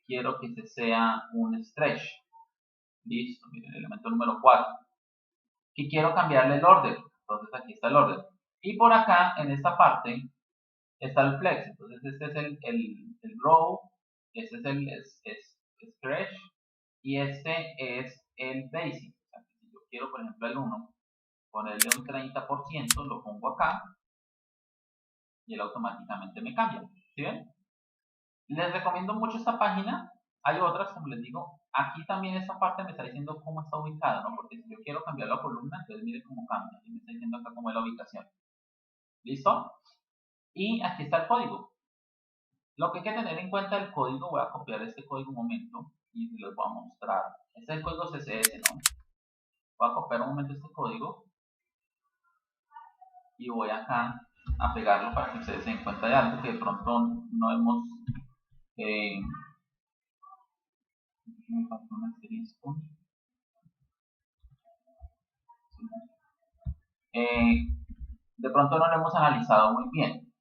quiero que sea un stretch. Listo, miren, el elemento número 4. Y quiero cambiarle el orden. Entonces aquí está el orden. Y por acá, en esta parte, está el flex. Entonces este es el row, este es el stretch y este es el basic. O sea, si yo quiero, por ejemplo, el 1, ponerle un 30%, lo pongo acá y él automáticamente me cambia. ¿Sí ven? Les recomiendo mucho esta página. Hay otras, como les digo, aquí también esta parte me está diciendo cómo está ubicada, ¿no? Porque si yo quiero cambiar la columna, entonces mire cómo cambia. Y me está diciendo acá cómo es la ubicación. ¿Listo? Y aquí está el código. Lo que hay que tener en cuenta del código, voy a copiar este código un momento y se los voy a mostrar. Este es el código CSS, ¿no? Voy a copiar un momento este código y voy acá a pegarlo para que ustedes se den cuenta de algo que de pronto no hemos... me faltó un asterisco. De pronto no lo hemos analizado muy bien.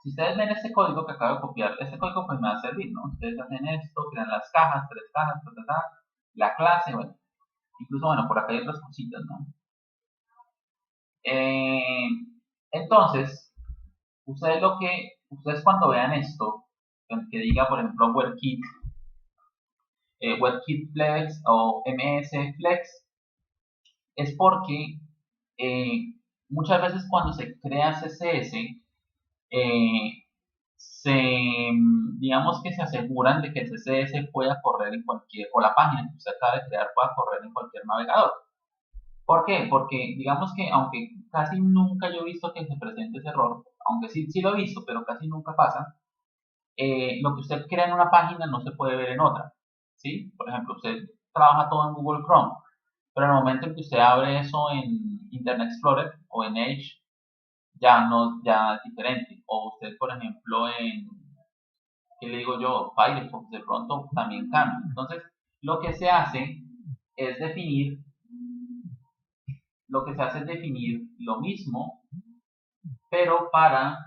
Si ustedes ven este código que acabo de copiar, este código pues me va a servir, ¿no? Ustedes hacen esto, crean las cajas, 3 cajas, la clase, bueno, incluso, bueno, por acá hay otras cositas, ¿no? Entonces, ustedes cuando vean esto, que diga, por ejemplo, WebKit Flex o MS Flex, es porque muchas veces cuando se crea CSS, digamos que se aseguran de que el CSS pueda correr en cualquier, o la página que usted acaba de crear pueda correr en cualquier navegador. ¿Por qué? Porque digamos que aunque casi nunca yo he visto que se presente ese error, aunque sí lo he visto, pero casi nunca pasa, lo que usted crea en una página no se puede ver en otra. ¿Sí? Por ejemplo, usted trabaja todo en Google Chrome, pero en el momento en que usted abre eso en Internet Explorer o en Edge, ya es diferente. O usted, por ejemplo, ¿qué le digo yo? Firefox, de pronto también cambia. Entonces, lo que se hace es definir lo mismo, pero para...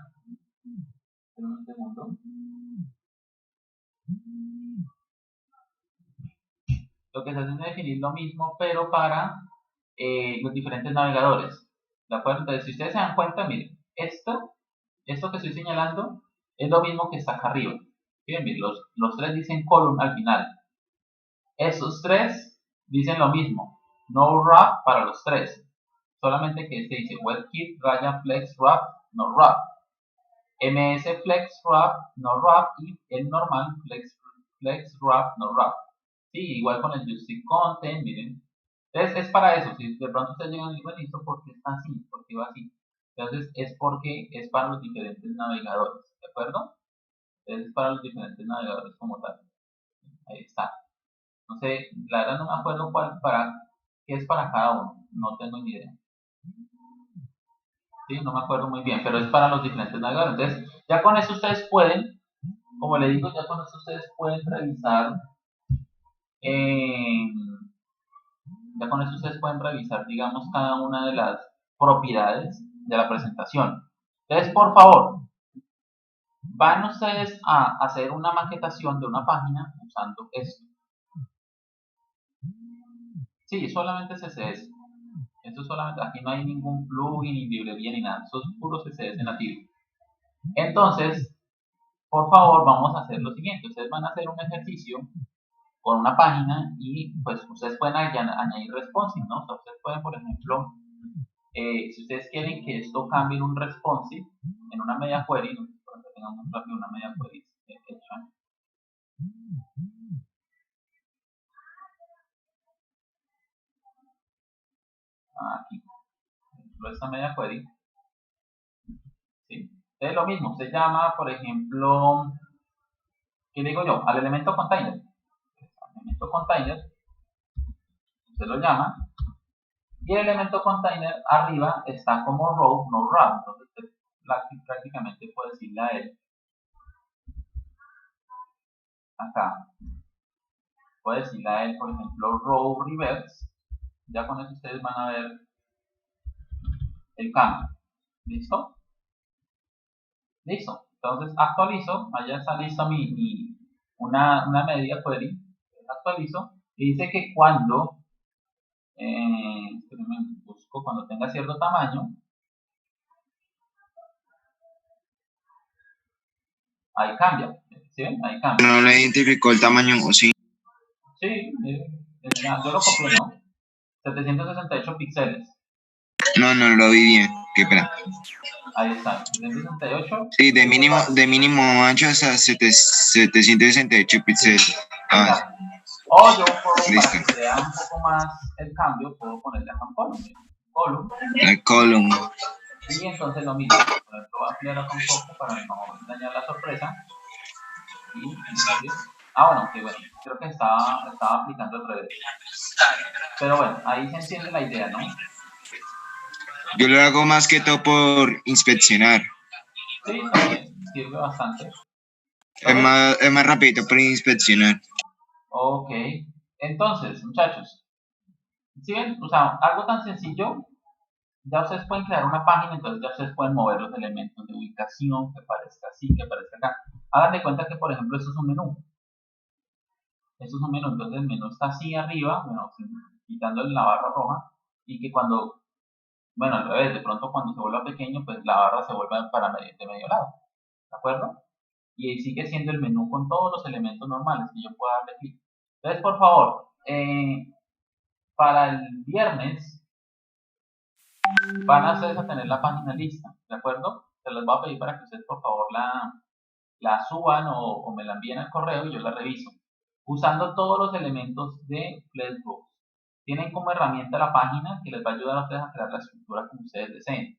Un segundo. Lo que se hace es definir lo mismo, pero para los diferentes navegadores. ¿De acuerdo? Entonces, si ustedes se dan cuenta, miren, esto que estoy señalando es lo mismo que está acá arriba. Miren, los 3 dicen column al final. Esos 3 dicen lo mismo. No wrap para los 3. Solamente que este dice WebKit, raya, flex, wrap, no wrap. MS flex, wrap, no wrap. Y el normal, flex, wrap, no wrap. Sí, igual con el juicy content, miren. Entonces es para eso. Si de pronto ustedes llegan y dicen, bueno, ¿esto por qué está así? ¿Por qué va así? Entonces es porque es para los diferentes navegadores. ¿De acuerdo? Es para los diferentes navegadores como tal. Ahí está. No sé, la verdad no me acuerdo qué es para cada uno, no tengo ni idea. Sí, no me acuerdo muy bien, pero es para los diferentes navegadores. Entonces, ya con eso ustedes pueden, como le digo, ya con eso ustedes pueden revisar, eh, ya con eso ustedes pueden revisar, digamos, cada una de las propiedades de la presentación. Entonces, por favor, van ustedes a hacer una maquetación de una página usando esto. Sí, solamente CSS. Esto solamente, aquí no hay ningún plugin, ni librería, ni nada. Eso es puro CSS nativo. Entonces, por favor, vamos a hacer lo siguiente. Ustedes van a hacer un ejercicio con una página y pues ustedes pueden añadir responsive, ¿no? O sea, ustedes pueden, por ejemplo, si ustedes quieren que esto cambie en un responsive, en una media query, no sé si tengamos rápido una media query hecha. Aquí, esta media query, ¿sí? Entonces lo mismo, se llama, por ejemplo, ¿qué digo yo? Al elemento container. Al elemento container, se lo llama, y el elemento container arriba está como row, no route. Entonces usted prácticamente puede decirle a él, acá, puede decirle a él, por ejemplo, row reverse. Ya con eso ustedes van a ver el cambio. ¿Listo? Listo. Entonces actualizo, allá está listo una media query, actualizo, y dice que cuando, busco cuando tenga cierto tamaño, ahí cambia, ¿sí ven? Ahí cambia. No le identificó el tamaño, ¿o sí? Sí, yo lo copié, ¿no? 768 píxeles. No, no lo vi bien. Qué pena. Ahí está, 768. Sí, de mínimo ancho hasta 768 píxeles. Ah, o yo puedo, listo. para que se vea un poco más el cambio, puedo ponerle acá un column. El column. Y entonces lo mismo. Por ejemplo, voy a ampliar acá un poco para no dañar la sorpresa. Y bueno, que bueno, creo que estaba aplicando al revés. Pero bueno, ahí se entiende la idea, ¿no? Yo lo hago más que todo por inspeccionar. Sí, también sirve bastante. Es más rápido por inspeccionar. Ok. Entonces, muchachos, ¿sí ven? O sea, algo tan sencillo, ya ustedes pueden crear una página, entonces ya ustedes pueden mover los elementos de ubicación, que parezca así, que parezca acá. Hagan de cuenta que, por ejemplo, esto es un menú. Esto es un menú, entonces el menú está así arriba, bueno, quitándole la barra roja, y que cuando, bueno, al revés, de pronto cuando se vuelva pequeño, pues la barra se vuelve de medio lado, ¿de acuerdo? Y sigue siendo el menú con todos los elementos normales que yo pueda darle clic. Entonces, por favor, para el viernes van a ustedes a tener la página lista, ¿de acuerdo? Se les voy a pedir para que ustedes, por favor, la suban o me la envíen al correo y yo la reviso. Usando todos los elementos de Flexbox. Tienen como herramienta la página que les va a ayudar a ustedes a crear la estructura como ustedes deseen.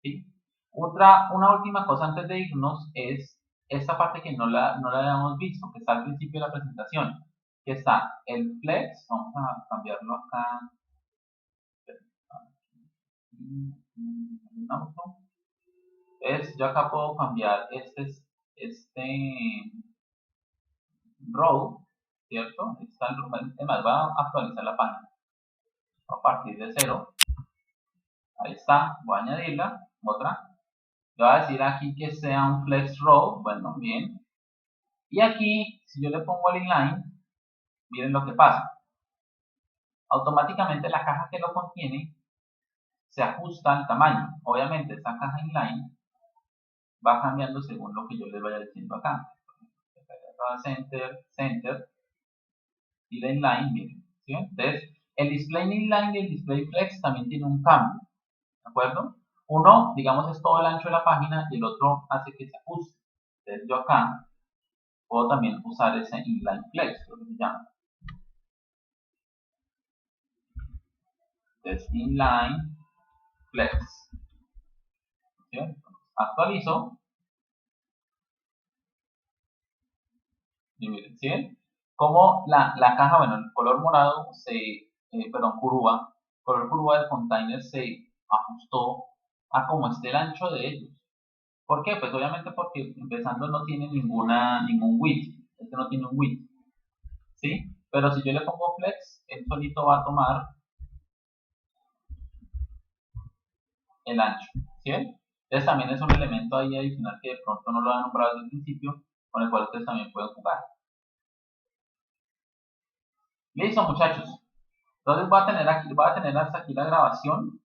¿Sí? Una última cosa antes de irnos es esta parte que no la habíamos visto, que está al principio de la presentación, que está el flex. Vamos a cambiarlo acá. Entonces, yo acá puedo cambiar este row, ¿cierto? Además, va a actualizar la página a partir de cero. Ahí está, voy a añadirla, otra. Le voy a decir aquí que sea un flex row, bueno, bien. Y aquí, si yo le pongo el inline, miren lo que pasa. Automáticamente la caja que lo contiene se ajusta al tamaño. Obviamente esta caja inline va cambiando según lo que yo les vaya diciendo acá. Center, center, y la inline, miren, ¿sí? Entonces, el display inline y el display flex también tiene un cambio, ¿de acuerdo? Uno, digamos, es todo el ancho de la página y el otro hace que se ajuste. Entonces, yo acá puedo también usar ese inline flex, lo que se llama. Entonces, inline flex. ¿Sí? Actualizo. Y miren, ¿sí? Como la caja, bueno, el color morado perdón, color curva del container se ajustó a como esté el ancho de ellos. ¿Por qué? Pues obviamente porque empezando no tiene ningún width. Este no tiene un width, ¿sí? Pero si yo le pongo flex, él solito va a tomar el ancho, ¿sí? Entonces también es un elemento ahí adicional que de pronto no lo han nombrado desde el principio, con el cual ustedes también pueden jugar. Listo, muchachos. Entonces voy a tener hasta aquí la grabación.